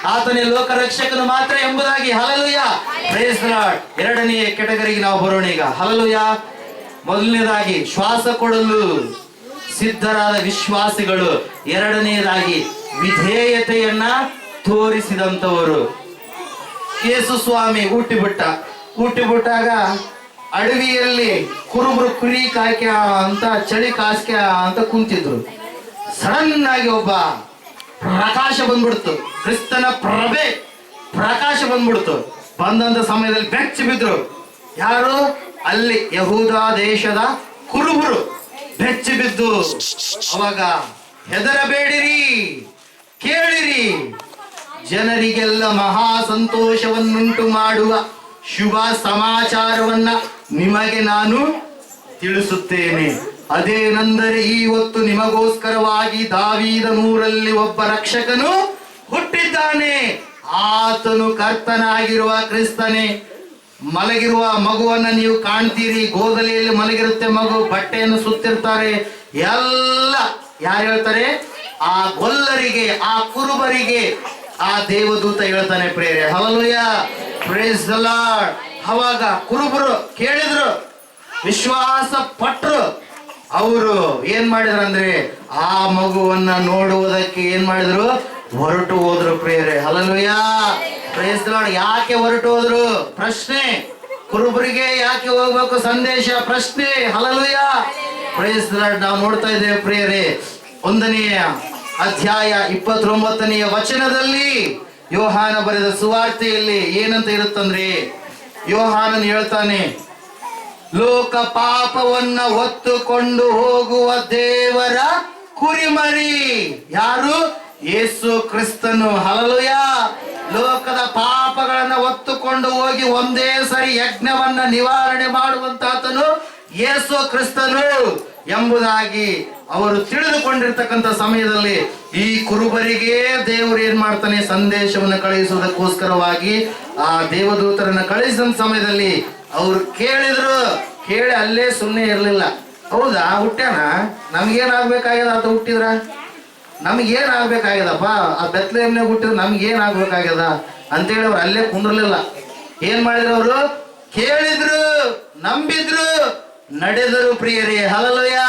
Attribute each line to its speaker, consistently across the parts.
Speaker 1: ಆತನೇ ಲೋಕ ರಕ್ಷಕನು ಮಾತ್ರ ಎಂಬುದಾಗಿ. Hallelujah, praise the Lord. ಎರಡನೆಯ ಕೆಟಗರಿಗೆ ನಾವು ಬರೋಣ ಈಗ. ಹಲ್ಲೆಲೂಯಾ. ಮೊದಲನೇದಾಗಿ ಶ್ವಾಸ ಕೊಡಲು ಸಿದ್ಧರಾದ ವಿಶ್ವಾಸಿಗಳು. ಎರಡನೆಯದಾಗಿ ವಿಧೇಯತೆಯನ್ನ ತೋರಿಸಿದಂತವರು. ಯೇಸು ಸ್ವಾಮಿ ಹುಟ್ಟಿಬಿಟ್ಟಾಗ ಅಡವಿಯಲ್ಲಿ ಕುರುಬರು ಕುರಿ ಕಾಯ್ಕ ಅಂತ ಚಳಿ ಕಾಸ್ಕ ಅಂತ ಕುಂತಿದ್ರು. ಸಡನ್ ಆಗಿ ಒಬ್ಬ ಪ್ರಕಾಶ ಬಂದ್ಬಿಡ್ತು, ಕ್ರಿಸ್ತನ ಪ್ರಕಾಶ ಬಂದ್ಬಿಡ್ತು. ಬಂದಂತ ಸಮಯದಲ್ಲಿ ಬೆಚ್ಚಿ ಬಿದ್ರು. ಯಾರು? ಅಲ್ಲಿ ಯಹೂದ ದೇಶದ ಕುರುಬರು ಬೆಚ್ಚಿ ಬಿದ್ದು ಅವಾಗ ಹೆದರಬೇಡಿರಿ, ಕೇಳಿರಿ, ಜನರಿಗೆಲ್ಲ ಮಹಾ ಸಂತೋಷವನ್ನುಂಟು ಮಾಡುವ ಶುಭ ಸಮಾಚಾರವನ್ನ ನಿಮಗೆ ನಾನು ತಿಳಿಸುತ್ತೇನೆ. ಅದೇನೆಂದರೆ ಇವತ್ತು ನಿಮಗೋಸ್ಕರವಾಗಿ ದಾವೀದನೂರಲ್ಲಿ ಒಬ್ಬ ರಕ್ಷಕನು ಹುಟ್ಟಿದ್ದಾನೆ. ಆತನು ಕರ್ತನಾಗಿರುವ ಕ್ರಿಸ್ತನೇ. ಮಲಗಿರುವ ಮಗುವನ್ನ ನೀವು ಕಾಣ್ತೀರಿ. ಗೋದಲಿಯಲ್ಲಿ ಮಲಗಿರುತ್ತೆ ಮಗು, ಬಟ್ಟೆಯನ್ನು ಸುತ್ತಿರ್ತಾರೆ. ಎಲ್ಲ ಯಾರು ಹೇಳ್ತಾರೆ? ಆ ಗೊಲ್ಲರಿಗೆ, ಆ ಕುರುಬರಿಗೆ ಆ ದೇವದೂತ ಹೇಳ್ತಾನೆ ಪ್ರೇರೆ. Hallelujah, praise the Lord. ಅವಾಗ ಕುರುಬರು ಕೇಳಿದ್ರು, ವಿಶ್ವಾಸ ಪಟ್ರು. ಅವರು ಏನ್ ಮಾಡಿದ್ರು ಅಂದ್ರೆ ಆ ಮಗುವನ್ನ ನೋಡುವುದಕ್ಕೆ ಏನ್ ಮಾಡಿದ್ರು? ಹೊರಟು ಹೋದ್ರು ಪ್ರೇರೆ. Hallelujah, praise the Lord. ಯಾಕೆ ಹೊರಟು ಹೋದ್ರು? ಪ್ರಶ್ನೆ. ಕುರುಬರಿಗೆ ಯಾಕೆ ಹೋಗ್ಬೇಕು ಸಂದೇಶ? ಪ್ರಶ್ನೆ. Hallelujah, praise the Lord. ನಾವು ನೋಡ್ತಾ ಇದ್ದೇವೆ ಪ್ರಿಯರೇ, 1ನೇ ಅಧ್ಯಾಯ 29ನೇ ವಚನದಲ್ಲಿ ಯೋಹಾನ ಬರೆದ ಸುವಾರ್ತೆಯಲ್ಲಿ ಏನಂತ ಇರುತ್ತಂದ್ರೆ, ಯೋಹಾನನ್ ಹೇಳ್ತಾನೆ, ಲೋಕ ಪಾಪವನ್ನ ಹೊತ್ತುಕೊಂಡು ಹೋಗುವ ದೇವರ ಕುರಿಮರಿ. ಯಾರು? ಯೇಸು ಕ್ರಿಸ್ತನು. ಹಲ್ಲೆಲೂಯಾ. ಲೋಕದ ಪಾಪಗಳನ್ನ ಹೊತ್ತುಕೊಂಡು ಹೋಗಿ ಒಂದೇ ಸರಿ ಯಜ್ಞವನ್ನ ನಿವಾರಣೆ ಮಾಡುವಂತಾತನು ಯೇಸು ಕ್ರಿಸ್ತನು ಎಂಬುದಾಗಿ ಅವರು ತಿಳಿದುಕೊಂಡಿರ್ತಕ್ಕಂಥ ಸಮಯದಲ್ಲಿ ಈ ಕುರುಬರಿಗೆ ದೇವರು ಏನ್ ಮಾಡ್ತಾನೆ? ಸಂದೇಶವನ್ನು ಕಳುಹಿಸುವುದಕ್ಕೋಸ್ಕರವಾಗಿ ಆ ದೇವದೂತರನ್ನ ಕಳಿಸಿದ ಸಮಯದಲ್ಲಿ ಅವ್ರು ಕೇಳಿದ್ರು. ಕೇಳಿ ಅಲ್ಲೇ ಸುಮ್ಮನೆ ಇರ್ಲಿಲ್ಲ. ಹೌದಾ, ಹುಟ್ಟ್ಯಾನ? ನಮ್ಗೇನಾಗ್ಬೇಕಾಗ್ಯದ? ಆತ ಹುಟ್ಟಿದ್ರ ನಮ್ಗೇನಾಗ್ಬೇಕಾಗ್ಯದಪ್ಪ? ಆ ಬೆತ್ಲೆಹೇಮ್ನಾಗ ಹುಟ್ಟಿದ್ರೆ ನಮ್ಗೇನಾಗ್ಬೇಕಾಗ್ಯದ ಅಂತೇಳಿ ಅವ್ರು ಅಲ್ಲೇ ಕುಂದ್ರಲಿಲ್ಲ. ಏನ್ ಮಾಡಿದ್ರು? ಅವರು ಕೇಳಿದ್ರು, ನಂಬಿದ್ರು, ನಡೆದರು ಪ್ರಿಯರೇ. Hallelujah,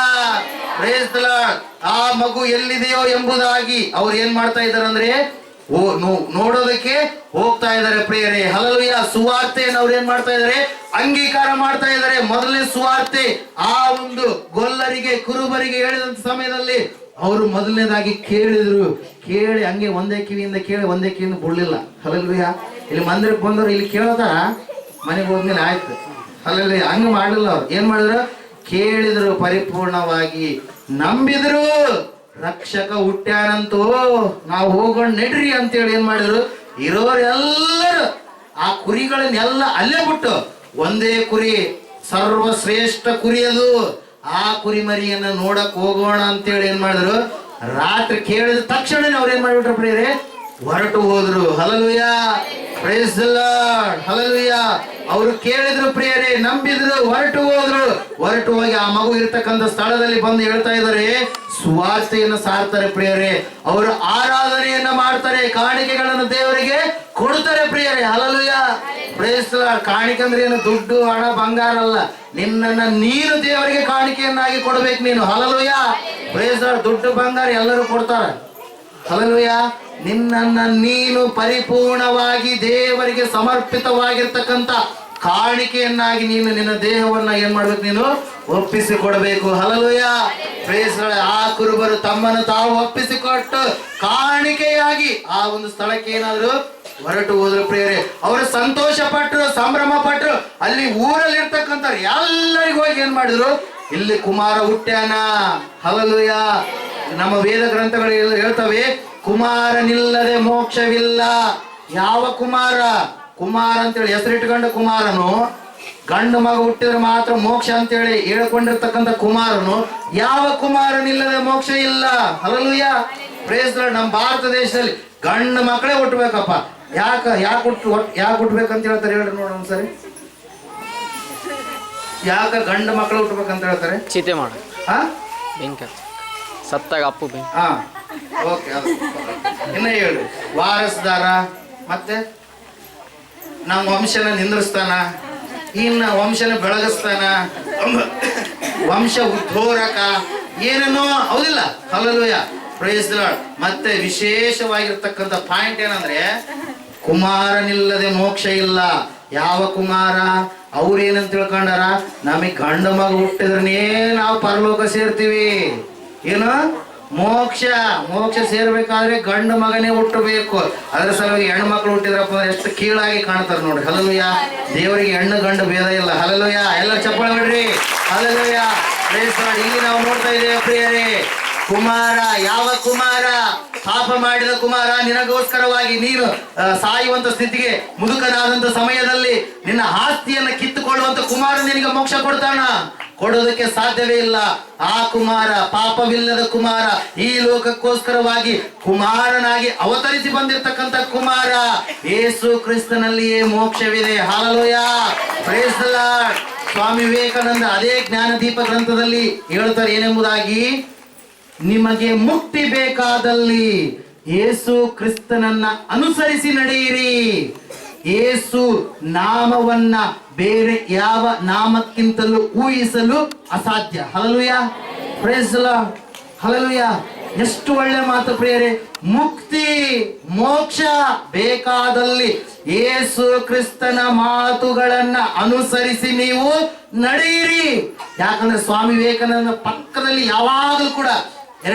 Speaker 1: praise the lord. ಆ ಮಗು ಎಲ್ಲಿದೆಯೋ ಎಂಬುದಾಗಿ ಅವ್ರು ಏನ್ ಮಾಡ್ತಾ ಇದ್ದಾರೆ ಅಂದ್ರೆ ನೋಡೋದಕ್ಕೆ ಹೋಗ್ತಾ ಇದ್ದಾರೆ ಪ್ರಿಯರೇ. ಹಲ್ಲೆಲೂಯಾ. ಸುವಾರ್ತೆಯನ್ನು ಅವ್ರು ಏನ್ ಮಾಡ್ತಾ ಇದ್ದಾರೆ? ಅಂಗೀಕಾರ ಮಾಡ್ತಾ ಇದ್ದಾರೆ. ಮೊದಲನೇ ಸುವಾರ್ತೆ ಆ ಒಂದು ಗೊಲ್ಲರಿಗೆ, ಕುರುಬರಿಗೆ ಹೇಳಿದಂತ ಸಮಯದಲ್ಲಿ ಅವರು ಮೊದಲನೇದಾಗಿ ಕೇಳಿದ್ರು. ಕೇಳಿ ಹಂಗೆ ಒಂದೇ ಕಿವಿಯಿಂದ ಕೇಳಿ ಒಂದೇ ಕಿವಿಯಿಂದ ಬಿಡ್ಲಿಲ್ಲ. ಹಲ್ಲೆಲೂಯಾ. ಇಲ್ಲಿ ಮಂದಿರಕ್ಕೆ ಬಂದವರು ಇಲ್ಲಿ ಕೇಳೋದ, ಮನೆಗೆ ಹೋದ್ಮೇಲೆ ಆಯ್ತು. ಹಲ್ಲೆಲೂಯಾ. ಹಂಗ ಮಾಡಲಿಲ್ಲ. ಅವ್ರು ಏನ್ ಮಾಡಿದ್ರು? ಕೇಳಿದ್ರು, ಪರಿಪೂರ್ಣವಾಗಿ ನಂಬಿದ್ರು. ರಕ್ಷಕ ಹುಟ್ಟ್ಯಾನಂತೂ ನಾವು ಹೋಗೋಣ ನಡ್ರಿ ಅಂತೇಳಿ ಏನ್ ಮಾಡಿದ್ರು? ಇರೋರೆಲ್ಲರೂ ಆ ಕುರಿಗಳನ್ನೆಲ್ಲ ಅಲ್ಲೇ ಬಿಟ್ಟು ಒಂದೇ ಕುರಿ, ಸರ್ವಶ್ರೇಷ್ಠ ಕುರಿ ಅದು, ಆ ಕುರಿ ಮರಿಯನ್ನ ನೋಡಕ್ ಹೋಗೋಣ ಅಂತೇಳಿ ಏನ್ ಮಾಡಿದ್ರು? ರಾತ್ರಿ ಕೇಳಿದ ತಕ್ಷಣನೇ ಅವ್ರು ಏನ್ ಮಾಡ್ಬಿಟ್ರು ಪ್ರಿಯರೇ? ಹೊರಟು ಹೋದ್ರು. Hallelujah, praise the lord. Hallelujah. ಅವರು ಕೇಳಿದ್ರು ಪ್ರಿಯರೇ, ನಂಬಿದ್ರು, ಹೊರಟು ಹೋದ್ರು. ಹೊರಟು ಹೋಗಿ ಆ ಮಗು ಇರ್ತಕ್ಕಂಥ ಸ್ಥಳದಲ್ಲಿ ಬಂದು ಹೇಳ್ತಾ ಇದ್ದಾರೆ, ಸುವಾರ್ತೆಯನ್ನು ಸಾರ್ತಾರೆ ಪ್ರಿಯರೇ. ಅವರು ಆರಾಧನೆಯನ್ನ ಮಾಡ್ತಾರೆ, ಕಾಣಿಕೆಗಳನ್ನು ದೇವರಿಗೆ ಕೊಡ್ತಾರೆ ಪ್ರಿಯರೇ. Hallelujah, praise the Lord. ಕಾಣಿಕೆ ಅಂದ್ರೆ ಏನು? ದುಡ್ಡು, ಹಣ, ಬಂಗಾರ ಅಲ್ಲ. ನಿನ್ನನ್ನ ನೀನು ದೇವರಿಗೆ ಕಾಣಿಕೆಯನ್ನಾಗಿ ಕೊಡ್ಬೇಕು ನೀನು. Hallelujah, praise the Lord. ದುಡ್ಡು, ಬಂಗಾರ ಎಲ್ಲರೂ ಕೊಡ್ತಾರೆ. ಹಲ್ಲೆಲೂಯಾ. ನಿನ್ನನ್ನ ನೀನು ಪರಿಪೂರ್ಣವಾಗಿ ದೇವರಿಗೆ ಸಮರ್ಪಿತವಾಗಿರ್ತಕ್ಕಂಥ ಕಾಣಿಕೆಯನ್ನಾಗಿ ನೀನು ನಿನ್ನ ದೇಹವನ್ನ ಏನ್ ಮಾಡ್ಬೇಕು? ನೀನು ಒಪ್ಪಿಸಿಕೊಡಬೇಕು. Hallelujah, praise the lord. ಆ ಕುರುಬರು ತಮ್ಮನ್ನು ತಾವು ಒಪ್ಪಿಸಿಕೊಟ್ಟು ಕಾಣಿಕೆಯಾಗಿ ಆ ಒಂದು ಸ್ಥಳಕ್ಕೆ ಏನಾದ್ರು ಹೊರಟು ಹೋದ್ರು ಪ್ರಿಯರೇ. ಅವರು ಸಂತೋಷ ಪಟ್ರು, ಸಂಭ್ರಮ ಪಟ್ರು. ಅಲ್ಲಿ ಊರಲ್ಲಿ ಇರ್ತಕ್ಕಂಥ ಎಲ್ಲರಿಗೂ ಹೋಗಿ ಏನ್ ಮಾಡಿದ್ರು? ಇಲ್ಲಿ ಕುಮಾರ ಹುಟ್ಟ್ಯಾನ. ಹಲ್ಲೆಲೂಯಾ. ನಮ್ಮ ವೇದ ಗ್ರಂಥಗಳು ಹೇಳ್ತವೆ, ಕುಮಾರನಿಲ್ಲದೆ ಮೋಕ್ಷವಿಲ್ಲ. ಯಾವ ಕುಮಾರ? ಕುಮಾರ ಅಂತೇಳಿ ಹೆಸರಿಟ್ಕೊಂಡ ಕುಮಾರನು, ಗಂಡು ಮಗ ಹುಟ್ಟಿದ್ರೆ ಮಾತ್ರ ಮೋಕ್ಷ ಅಂತೇಳಿ ಹೇಳ್ಕೊಂಡಿರ್ತಕ್ಕಂಥ ಕುಮಾರನು. ಯಾವ ಕುಮಾರನಿಲ್ಲದೆ ಮೋಕ್ಷ ಇಲ್ಲ. Hallelujah, praise the Lord. ನಮ್ಮ ಭಾರತ ದೇಶದಲ್ಲಿ ಗಂಡು ಮಕ್ಕಳೇ ಹುಟ್ಟಬೇಕಪ್ಪ. ಯಾಕೆ ಹುಟ್ಬೇಕಂತ ಹೇಳ್ತಾರೆ ಹೇಳ್ರಿ ನೋಡ ಒಂದ್ಸರಿ. ಯಾಕ ಗಂಡು ಮಕ್ಕಳು ಹುಟ್ಟಬೇಕಂತ ಹೇಳ್ತಾರೆ?
Speaker 2: ಚೀತೆ ಮಾಡ, ಬೆಂಕಿ ಸತ್ತಾಗ ಅಪ್ಪು ಬೆಂಕಿ.
Speaker 1: ಓಕೆ, ಇನ್ನ ಹೇಳಿ. ವಾರಸ್ದಾರ, ಮತ್ತೆ ನಮ್ಮ ವಂಶನ ನಿಂದ್ರಿಸ್ತಾನ, ಇನ್ನ ವಂಶನ ಬೆಳಗಿಸ್ತಾನ, ವಂಶ ಉದ್ಧೋರಕ, ಏನೇನೋ ಹೌದಿಲ್ಲ. Hallelujah, praise the Lord. ಮತ್ತೆ ವಿಶೇಷವಾಗಿರ್ತಕ್ಕಂಥ ಪಾಯಿಂಟ್ ಏನಂದ್ರೆ, ಕುಮಾರನಿಲ್ಲದೆ ಮೋಕ್ಷ ಇಲ್ಲ. ಯಾವ ಕುಮಾರ? ಅವ್ರೇನಂತ ತಿಳ್ಕೊಂಡಾರ, ನಮಗೆ ಗಂಡ ಮಗ ಹುಟ್ಟಿದ್ರನೇ ನಾವು ಪರಲೋಕ ಸೇರ್ತೀವಿ. ಏನು? ಮೋಕ್ಷ. ಮೋಕ್ಷ ಸೇರ್ಬೇಕಾದ್ರೆ ಗಂಡು ಮಗನೇ ಹುಟ್ಟಬೇಕು. ಅದ್ರ ಸಲುವಾಗಿ ಹೆಣ್ಣು ಮಕ್ಕಳು ಹುಟ್ಟಿದ್ರಪ್ಪ ಅಂದ್ರೆ ಎಷ್ಟು ಕೀಳಾಗಿ ಕಾಣ್ತಾರೆ ನೋಡ್ರಿ. ಹಲ್ಲೆಲೂಯಾ. ದೇವರಿಗೆ ಹೆಣ್ಣು ಗಂಡು ಭೇದ ಇಲ್ಲ. ಹಲ್ಲೆಲೂಯಾ. ಎಲ್ಲ ಚಪ್ಪಾಳೆ ಬಿಡ್ರಿ. ಹಲ್ಲೆಲೂಯಾ. Praise the Lord. ಇಲ್ಲಿ ನಾವು ನೋಡ್ತಾ ಇದ್ದೇವೆ ಪ್ರಿಯರೇ, ಕುಮಾರ. ಯಾವ ಕುಮಾರ? ಪಾಪ ಮಾಡಿದ ಕುಮಾರ. ನಿನಗೋಸ್ಕರವಾಗಿ ನೀನು ಸಾಯುವಂತ ಸ್ಥಿತಿಗೆ ಮುದುಕನಾದಂತ ಸಮಯದಲ್ಲಿ ನಿನ್ನ ಆಸ್ತಿಯನ್ನ ಕಿತ್ತುಕೊಳ್ಳುವಂತ ಕುಮಾರ ನಿನಗೆ ಮೋಕ್ಷ ಕೊಡ್ತಾನ? ಕೊಡೋದಕ್ಕೆ ಸಾಧ್ಯವೇ ಇಲ್ಲ. ಆ ಕುಮಾರ ಪಾಪವಿಲ್ಲದ ಕುಮಾರ, ಈ ಲೋಕಕ್ಕೋಸ್ಕರವಾಗಿ ಕುಮಾರನಾಗಿ ಅವತರಿಸಿ ಬಂದಿರತಕ್ಕಂತ ಕುಮಾರ ಯೇಸು ಕ್ರಿಸ್ತನಲ್ಲಿಯೇ ಮೋಕ್ಷವಿದೆ. Hallelujah, praise the lord. Swami Vivekananda ಅದೇ ಜ್ಞಾನದೀಪ ಗ್ರಂಥದಲ್ಲಿ ಹೇಳ್ತಾರೆ ಏನೆಂಬುದಾಗಿ, ನಿಮಗೆ ಮುಕ್ತಿ ಬೇಕಾದಲ್ಲಿ ಯೇಸು ಕ್ರಿಸ್ತನನ್ನ ಅನುಸರಿಸಿ ನಡೆಯಿರಿ. ಯೇಸು ನಾಮವನ್ನ ಬೇರೆ ಯಾವ ನಾಮಕ್ಕಿಂತಲೂ ಊಹಿಸಲು ಅಸಾಧ್ಯ. Hallelujah, praise the lord. Hallelujah. ಎಷ್ಟು ಒಳ್ಳೆ ಮಾತು ಪ್ರಿಯರೇ. ಮುಕ್ತಿ ಮೋಕ್ಷ ಬೇಕಾದಲ್ಲಿ ಯೇಸು ಕ್ರಿಸ್ತನ ಮಾತುಗಳನ್ನ ಅನುಸರಿಸಿ ನೀವು ನಡೆಯಿರಿ. ಯಾಕಂದ್ರೆ ಸ್ವಾಮಿ ವಿವೇಕಾನಂದ ಪಕ್ಕದಲ್ಲಿ ಯಾವಾಗಲೂ ಕೂಡ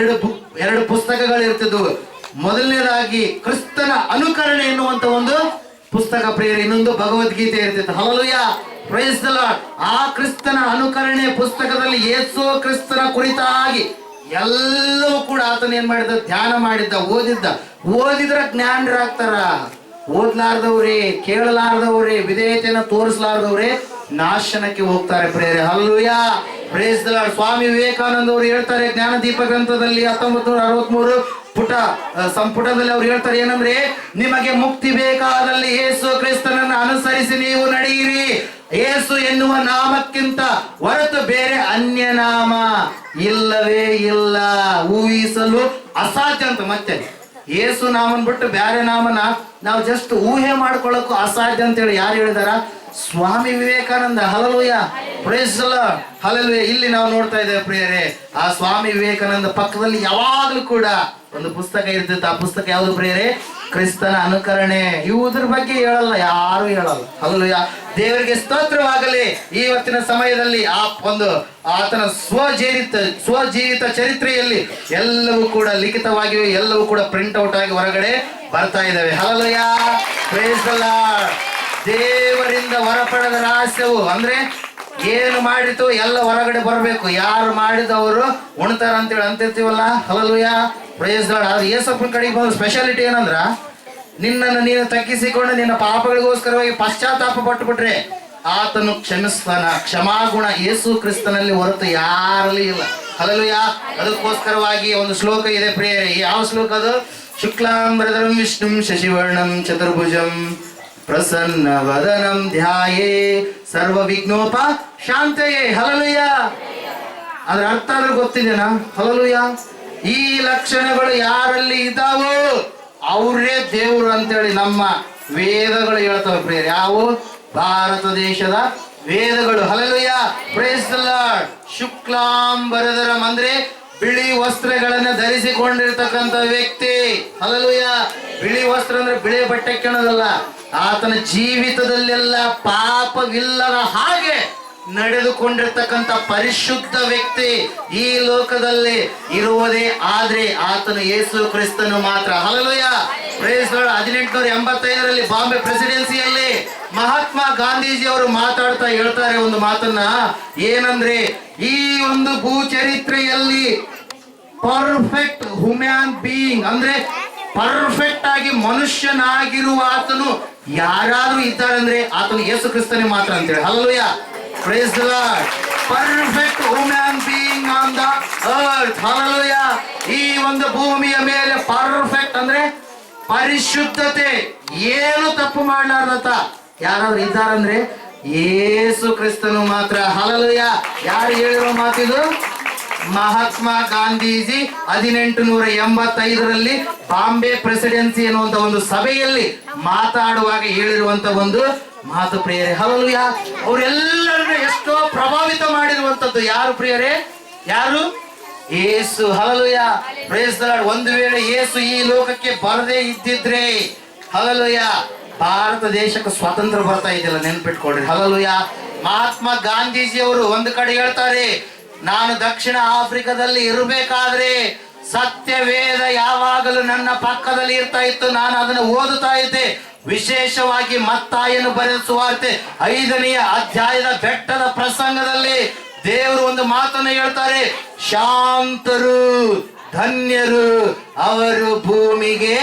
Speaker 1: ಎರಡು ಪುಸ್ತಕಗಳು ಇರ್ತಿದ್ವು. ಮೊದಲನೇದಾಗಿ ಕ್ರಿಸ್ತನ ಅನುಕರಣೆ ಎನ್ನುವಂತ ಒಂದು ಪುಸ್ತಕ ಪ್ರಿಯರೇ, ಇನ್ನೊಂದು ಭಗವದ್ಗೀತೆ ಇರ್ತಿತ್ತು. Hallelujah, praise the lord. ಆ ಕ್ರಿಸ್ತನ ಅನುಕರಣೆ ಪುಸ್ತಕದಲ್ಲಿ ಯೇಸು ಕ್ರಿಸ್ತನ ಕುರಿತಾಗಿ ಎಲ್ಲವೂ ಕೂಡ ಆತನ ಏನ್ ಮಾಡಿದ, ಧ್ಯಾನ ಮಾಡಿದ್ದ, ಓದಿದ್ರ ಜ್ಞಾನರಾಗ್ತಾರ. ಓದ್ಲಾರ್ದವ್ರೆ, ಕೇಳಲಾರ್ದವ್ರೆ, ವಿಧೇಯತೆಯನ್ನು ತೋರಿಸಲಾರ್ದವ್ರೆ ನಾಶನಕ್ಕೆ ಹೋಗ್ತಾರೆ ಪ್ರಿಯರೇ. Hallelujah, praise the lord. Swami Vivekananda ಅವರು ಹೇಳ್ತಾರೆ ಜ್ಞಾನದೀಪ ಗ್ರಂಥದಲ್ಲಿ 1963 ಸಂಪುಟದಲ್ಲಿ ಅವ್ರು ಹೇಳ್ತಾರೆ ಏನಂದ್ರೆ, ನಿಮಗೆ ಮುಕ್ತಿ ಬೇಕಾದಲ್ಲಿ ಯೇಸು ಕ್ರಿಸ್ತನನ್ನು ಅನುಸರಿಸಿ ನೀವು ನಡೆಯಿರಿ. ಯೇಸು ಎನ್ನುವ ನಾಮಕ್ಕಿಂತ ಹೊರತು ಬೇರೆ ಅನ್ಯ ನಾಮ ಇಲ್ಲವೇ ಇಲ್ಲ, ಊಹಿಸಲು ಅಸಾಧ್ಯ ಅಂತ. ಮತ್ತೆ ಯೇಸು ನಾಮನ್ ಬಿಟ್ಟು ಬೇರೆ ನಾಮನ ನಾವು ಜಸ್ಟ್ ಊಹೆ ಮಾಡ್ಕೊಳ್ಳೋಕ್ಕೂ ಅಸಾಧ್ಯ ಅಂತೇಳಿ ಯಾರು ಹೇಳಿದಾರ? Swami Vivekananda. Hallelujah, praise the lord. Hallelujah. ಇಲ್ಲಿ ನಾವು ನೋಡ್ತಾ ಇದ್ದೇವೆ ಪ್ರಿಯರೇ, ಆ ಸ್ವಾಮಿ ವಿವೇಕಾನಂದ ಪಕ್ಕದಲ್ಲಿ ಯಾವಾಗಲೂ ಕೂಡ ಒಂದು ಪುಸ್ತಕ ಇರ್ತಿತ್ತು. ಆ ಪುಸ್ತಕ ಯಾವುದು ಪ್ರಿಯರೇ? ಕ್ರಿಸ್ತನ ಅನುಕರಣೆ. ಇವುದ್ರ ಬಗ್ಗೆ ಹೇಳಲ್ಲ, ಯಾರು ಹೇಳಲ್ಲ. ಹಲ್ಲೆಲೂಯಾ. ದೇವರಿಗೆ ಸ್ತೋತ್ರವಾಗಲಿ. ಇವತ್ತಿನ ಸಮಯದಲ್ಲಿ ಆ ಒಂದು ಆತನ ಸ್ವಜೀವಿತ ಚರಿತ್ರೆಯಲ್ಲಿ ಎಲ್ಲವೂ ಕೂಡ ಲಿಖಿತವಾಗಿವೆ, ಎಲ್ಲವೂ ಕೂಡ ಪ್ರಿಂಟ್ ಔಟ್ ಆಗಿ ಹೊರಗಡೆ ಬರ್ತಾ ಇದ್ದಾವೆ. Hallelujah, praise the Lord. ದೇವರಿಂದ ಹೊರಪಡೆದ ರಹಸ್ಯವು ಅಂದ್ರೆ ಏನು ಮಾಡಿತು ಎಲ್ಲ ಹೊರಗಡೆ ಬರಬೇಕು. ಯಾರು ಮಾಡಿದವರು ಉಣ್ತಾರ ಅಂತೇಳಿ ಅಂತಿರ್ತೀವಲ್ಲ. Hallelujah, praise the lord. ಆದ್ರೆ ಯೇಸಪ್ಪನ ಕಡೆಗೆ ಬಂದ ಸ್ಪೆಷಾಲಿಟಿ ಏನಂದ್ರ, ನಿನ್ನನ್ನು ನೀನು ತಗ್ಗಿಸಿಕೊಂಡು ನಿನ್ನ ಪಾಪಗಳಿಗೋಸ್ಕರವಾಗಿ ಪಶ್ಚಾತ್ತಾಪ ಪಟ್ಟುಬಿಟ್ರೆ ಆತನು ಕ್ಷಮಿಸ್ತಾನ. ಕ್ಷಮಾಗುಣ ಯೇಸು ಕ್ರಿಸ್ತನಲ್ಲಿ ಹೊರತು ಯಾರಲ್ಲಿ ಇಲ್ಲ. ಹಲ್ಲೆಲೂಯಾ. ಅದಕ್ಕೋಸ್ಕರವಾಗಿ ಒಂದು ಶ್ಲೋಕ ಇದೆ ಪ್ರಿಯರೇ. ಯಾವ ಶ್ಲೋಕ ಅದು? ಶುಕ್ಲಾಂಬರಧರಂ ವಿಷ್ಣುಂ ಶಶಿವರ್ಣಂ ಚತುರ್ಭುಜಂ ಪ್ರಸನ್ನ ವದನಂ ಧ್ಯಾಯೇ ಸರ್ವ ವಿಘ್ನೋಪ ಶಾಂತಯೇ. ಹಲ್ಲೆಲೂಯಾ. ಅದ್ರ ಅರ್ಥ ಆದ್ರೆ ಗೊತ್ತಿದೆನಾ? ಹಲ್ಲೆಲೂಯಾ. ಈ ಲಕ್ಷಣಗಳು ಯಾರಲ್ಲಿ ಇದಾವೋ ಅವರೇ ದೇವರು ಅಂತೇಳಿ ನಮ್ಮ ವೇದಗಳು ಹೇಳ್ತವೆ ಪ್ರಿಯರೇ. ಯಾವ? ಭಾರತ ದೇಶದ ವೇದಗಳು. Hallelujah, praise the lord. ಶುಕ್ಲಾಂಬರಧರಂ ಅಂದ್ರೆ ಬಿಳಿ ವಸ್ತ್ರಗಳನ್ನ ಧರಿಸಿಕೊಂಡಿರ್ತಕ್ಕಂಥ ವ್ಯಕ್ತಿ. ಹಲ್ಲೆಲೂಯಾ. ಬಿಳಿ ವಸ್ತ್ರ ಅಂದ್ರೆ ಬಿಳಿ ಬಟ್ಟೆ ಕೆಣದಲ್ಲ. ಆತನ ಜೀವಿತದಲ್ಲೆಲ್ಲ ಪಾಪವಿಲ್ಲದ ಹಾಗೆ ನಡೆದುಕೊಂಡಿರ್ತಕ್ಕಂಥ ಪರಿಶುದ್ಧ ವ್ಯಕ್ತಿ ಈ ಲೋಕದಲ್ಲಿ ಇರುವುದೇ ಆದ್ರೆ ಆತನು ಯೇಸು ಕ್ರಿಸ್ತನು ಮಾತ್ರ. Hallelujah, praise the lord. 1885ರಲ್ಲಿ ಬಾಂಬೆ ಪ್ರೆಸಿಡೆನ್ಸಿಯಲ್ಲಿ ಮಹಾತ್ಮ ಗಾಂಧೀಜಿ ಅವರು ಮಾತಾಡ್ತಾ ಹೇಳ್ತಾರೆ ಒಂದು ಮಾತನ್ನ, ಏನಂದ್ರೆ ಈ ಒಂದು ಭೂಚರಿತ್ರೆಯಲ್ಲಿ ಪರ್ಫೆಕ್ಟ್ ಹ್ಯೂಮನ್ ಬೀಯಿಂಗ್ ಅಂದ್ರೆ ಪರ್ಫೆಕ್ಟ್ ಆಗಿ ಮನುಷ್ಯನಾಗಿರುವ ಆತನು ಯಾರಾದ್ರೂ ಇದ್ದಾರೆ ಅಂದ್ರೆ ಆತನು ಯೇಸು ಕ್ರಿಸ್ತನೇ ಮಾತ್ರ ಅಂತೇಳಿ. Hallelujah, praise the Lord. Perfect human being on the earth. Hallelujah. ಈ ಒಂದು ಭೂಮಿಯ ಮೇಲೆ ಪರ್ಫೆಕ್ಟ್ ಅಂದ್ರೆ ಪರಿಶುದ್ಧತೆ, ಏನು ತಪ್ಪು ಮಾಡಲಾರ್ದತ ಯಾರಾದ್ರೂ ಇದ್ದಾರಂದ್ರೆ ಯೇಸು ಕ್ರಿಸ್ತನು ಮಾತ್ರ. ಹಲ್ಲೆಲೂಯಾ. ಯಾರು ಹೇಳಿರೋ ಮಾತಿದು? ಮಹಾತ್ಮ ಗಾಂಧೀಜಿ 1885ರಲ್ಲಿ ಬಾಂಬೆ ಪ್ರೆಸಿಡೆನ್ಸಿ ಎನ್ನುವಂತ ಒಂದು ಸಭೆಯಲ್ಲಿ ಮಾತಾಡುವಾಗ ಹೇಳಿರುವಂತ ಒಂದು ಮಾತು ಪ್ರಿಯರೇ. ಹಲ್ಲೆಲೂಯಾ. ಅವರೆಲ್ಲರನ್ನು ಎಷ್ಟೋ ಪ್ರಭಾವಿತ ಮಾಡಿರುವಂತದ್ದು ಯಾರು ಪ್ರಿಯರೇ? ಯಾರು? Yesu. Hallelujah. Praise the Lord. ಒಂದು ವೇಳೆ ಯೇಸು ಈ ಲೋಕಕ್ಕೆ ಬರದೇ ಇದ್ದಿದ್ರೆ ಹಲ್ಲೆಲೂಯಾ ಭಾರತ ದೇಶಕ್ಕೆ ಸ್ವಾತಂತ್ರ್ಯ ಬರ್ತಾ ಇದೆಯಲ್ಲ, ನೆನ್ಪಿಟ್ಕೊಡ್ರಿ. ಹಲ್ಲೆಲೂಯಾ. ಮಹಾತ್ಮ ಗಾಂಧೀಜಿ ಅವರು ಒಂದು ಕಡೆ ಹೇಳ್ತಾರೆ, ನಾನು ದಕ್ಷಿಣ ಆಫ್ರಿಕಾದಲ್ಲಿ ಇರಬೇಕಾದ್ರೆ ಸತ್ಯವೇದ ಯಾವಾಗಲೂ ನನ್ನ ಪಕ್ಕದಲ್ಲಿ ಇರ್ತಾ ಇತ್ತು, ನಾನು ಅದನ್ನು ಓದುತ್ತಾ ಇದ್ದೆ. ವಿಶೇಷವಾಗಿ ಮತ್ತಾಯನು ಬರೆದ ಸುವಾರ್ತೆ 5ನೇ ಅಧ್ಯಾಯದ ಬೆಟ್ಟದ ಪ್ರಸಂಗದಲ್ಲಿ ದೇವರು ಒಂದು ಮಾತನ್ನು ಹೇಳ್ತಾರೆ, ಶಾಂತರು ಧನ್ಯರು, ಅವರು ಭೂಮಿಗೆ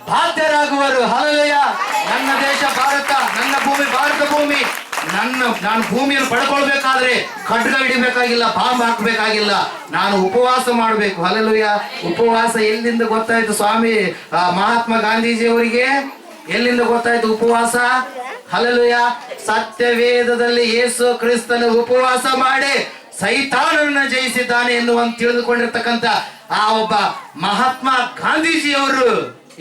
Speaker 1: ಬಾಧ್ಯರಾಗುವರು. ಹಲ್ಲೆಲೂಯಾ. ನನ್ನ ದೇಶ ಭಾರತ, ನನ್ನ ಭೂಮಿ ಭಾರತ ಭೂಮಿ. ನಾನು ಭೂಮಿಯನ್ನು ಪಡ್ಕೊಳ್ಬೇಕಾದ್ರೆ ಖಡ್ಗ ಹಿಡಿಬೇಕಾಗಿಲ್ಲ, ಬಾಂಬ್ ಹಾಕ್ಬೇಕಾಗಿಲ್ಲ, ನಾನು ಉಪವಾಸ ಮಾಡಬೇಕು. ಹಲ್ಲೆಲೂಯಾ. ಉಪವಾಸ ಎಲ್ಲಿಂದ ಗೊತ್ತಾಯ್ತು ಸ್ವಾಮಿ ಮಹಾತ್ಮ ಗಾಂಧೀಜಿ ಅವರಿಗೆ? ಎಲ್ಲಿಂದ ಗೊತ್ತಾಯ್ತು ಉಪವಾಸ? ಹಲ್ಲೆಲೂಯಾ. ಸತ್ಯವೇದದಲ್ಲಿ ಯೇಸು ಕ್ರಿಸ್ತನು ಉಪವಾಸ ಮಾಡಿ ಸೈತಾನನ್ನ ಜಯಿಸಿದ್ದಾನೆ ಎನ್ನುವಂತ ತಿಳಿದುಕೊಂಡಿರ್ತಕ್ಕಂಥ ಆ ಒಬ್ಬ ಮಹಾತ್ಮ ಗಾಂಧೀಜಿಯವರು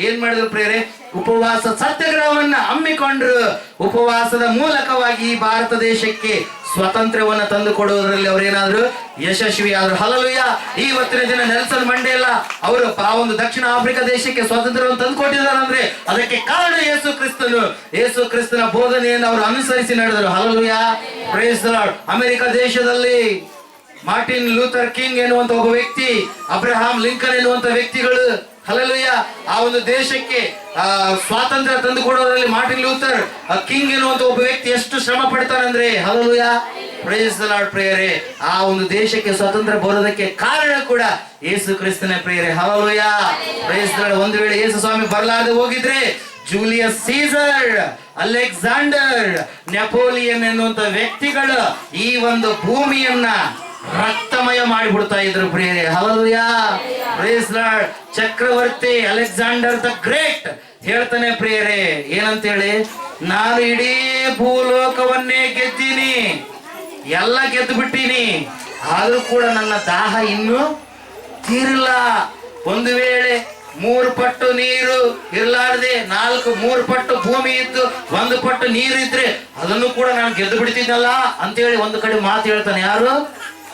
Speaker 1: ಏನ್ ಮಾಡಿದ್ರು ಪ್ರಿಯರೇ? ಉಪವಾಸ ಸತ್ಯಾಗ್ರಹವನ್ನ ಹಮ್ಮಿಕೊಂಡ್ರು. ಉಪವಾಸದ ಮೂಲಕವಾಗಿ ಈ ಭಾರತ ದೇಶಕ್ಕೆ ಸ್ವಾತಂತ್ರ್ಯವನ್ನ ತಂದು ಕೊಡುವುದರಲ್ಲಿ ಅವರೇನಾದ್ರು ಯಶಸ್ವಿ ಆದ್ರು. ಹಲ್ಲೆಲೂಯಾ. ಇವತ್ತಿನ ದಿನ ನೆಲ್ಸನ್ ಮಂಡೇಲಾ ಅವರು ಆ ಒಂದು ದಕ್ಷಿಣ ಆಫ್ರಿಕಾ ದೇಶಕ್ಕೆ ಸ್ವಾತಂತ್ರ್ಯವನ್ನು ತಂದು ಕೊಟ್ಟಿದ್ದಾರೆ ಅಂದ್ರೆ ಅದಕ್ಕೆ ಕಾರಣ ಯೇಸು ಕ್ರಿಸ್ತನು. ಯೇಸು ಕ್ರಿಸ್ತನ ಬೋಧನೆಯನ್ನು ಅವರು ಅನುಸರಿಸಿ ನಡೆದರು. Hallelujah. Praise the Lord. America ದೇಶದಲ್ಲಿ ಮಾರ್ಟಿನ್ ಲೂಥರ್ ಕಿಂಗ್ ಎನ್ನುವಂತ ಒಬ್ಬ ವ್ಯಕ್ತಿ, ಅಬ್ರಹಾಂ ಲಿಂಕನ್ ಎನ್ನುವಂತ ವ್ಯಕ್ತಿಗಳು ಹಲ್ಲೆಲೂಯಾ ಆ ಒಂದು ದೇಶಕ್ಕೆ ಸ್ವಾತಂತ್ರ್ಯ ತಂದು ಕೊಡೋದ್ರಲ್ಲಿ ಮಾರ್ಟಿನ್ ಲೂಥರ್ ಕಿಂಗ್ ಎನ್ನುವಂತ ಒಬ್ಬ ವ್ಯಕ್ತಿ ಎಷ್ಟು ಶ್ರಮ ಪಡ್ತಾನಂದ್ರೆ ಹಲ್ಲೆಲೂಯಾ. ಪ್ರೈಸ್ ದಿ ಲಾರ್ಡ್ ಪ್ರಿಯರೇ. ಆ ಒಂದು ದೇಶಕ್ಕೆ ಸ್ವಾತಂತ್ರ್ಯ ಬರೋದಕ್ಕೆ ಕಾರಣ ಕೂಡ ಯೇಸು ಕ್ರಿಸ್ತನೇ ಪ್ರಿಯರೇ. ಹಲ್ಲೆಲೂಯಾ. Praise the Lord. ಒಂದು ವೇಳೆ ಯೇಸು ಸ್ವಾಮಿ ಬರಲಾದೆ ಹೋಗಿದ್ರೆ ಜೂಲಿಯಸ್ ಸೀಸರ್, ಅಲೆಕ್ಸಾಂಡರ್, ನೆಪೋಲಿಯನ್ ಎನ್ನುವಂತ ವ್ಯಕ್ತಿಗಳು ಈ ಒಂದು ಭೂಮಿಯನ್ನ ರಕ್ತಮಯ ಮಾಡಿಬಿಡ್ತಾ ಇದ್ರು ಪ್ರಿಯರೇ. ಹಲ್ಲೆಲೂಯಾ. Praise the Lord. ಚಕ್ರವರ್ತಿ ಅಲೆಕ್ಸಾಂಡರ್ ದ ಗ್ರೇಟ್ ಹೇಳ್ತಾನೆ ಪ್ರಿಯರೇ, ಏನಂತ ಹೇಳಿ, ನಾನು ಇಡೀ ಭೂಲೋಕವನ್ನೇ ಗೆದ್ದೀನಿ, ಎಲ್ಲ ಗೆದ್ದು ಬಿಟ್ಟೀನಿ, ಆದ್ರೂ ಕೂಡ ನನ್ನ ದಾಹ ಇನ್ನೂ ತೀರಿಲ್ಲ. ಒಂದು ವೇಳೆ 3 ಪಟ್ಟು ನೀರು ಇರ್ಲಾರ್ದೆ 3 ಪಟ್ಟು ಭೂಮಿ ಇದ್ದು 1 ಪಟ್ಟು ನೀರು ಇದ್ರೆ ಅದನ್ನು ಕೂಡ ನಾನು ಗೆದ್ದು ಬಿಡ್ತಿದ್ದಲ್ಲ ಅಂತೇಳಿ ಒಂದು ಕಡೆ ಮಾತು ಹೇಳ್ತಾನೆ.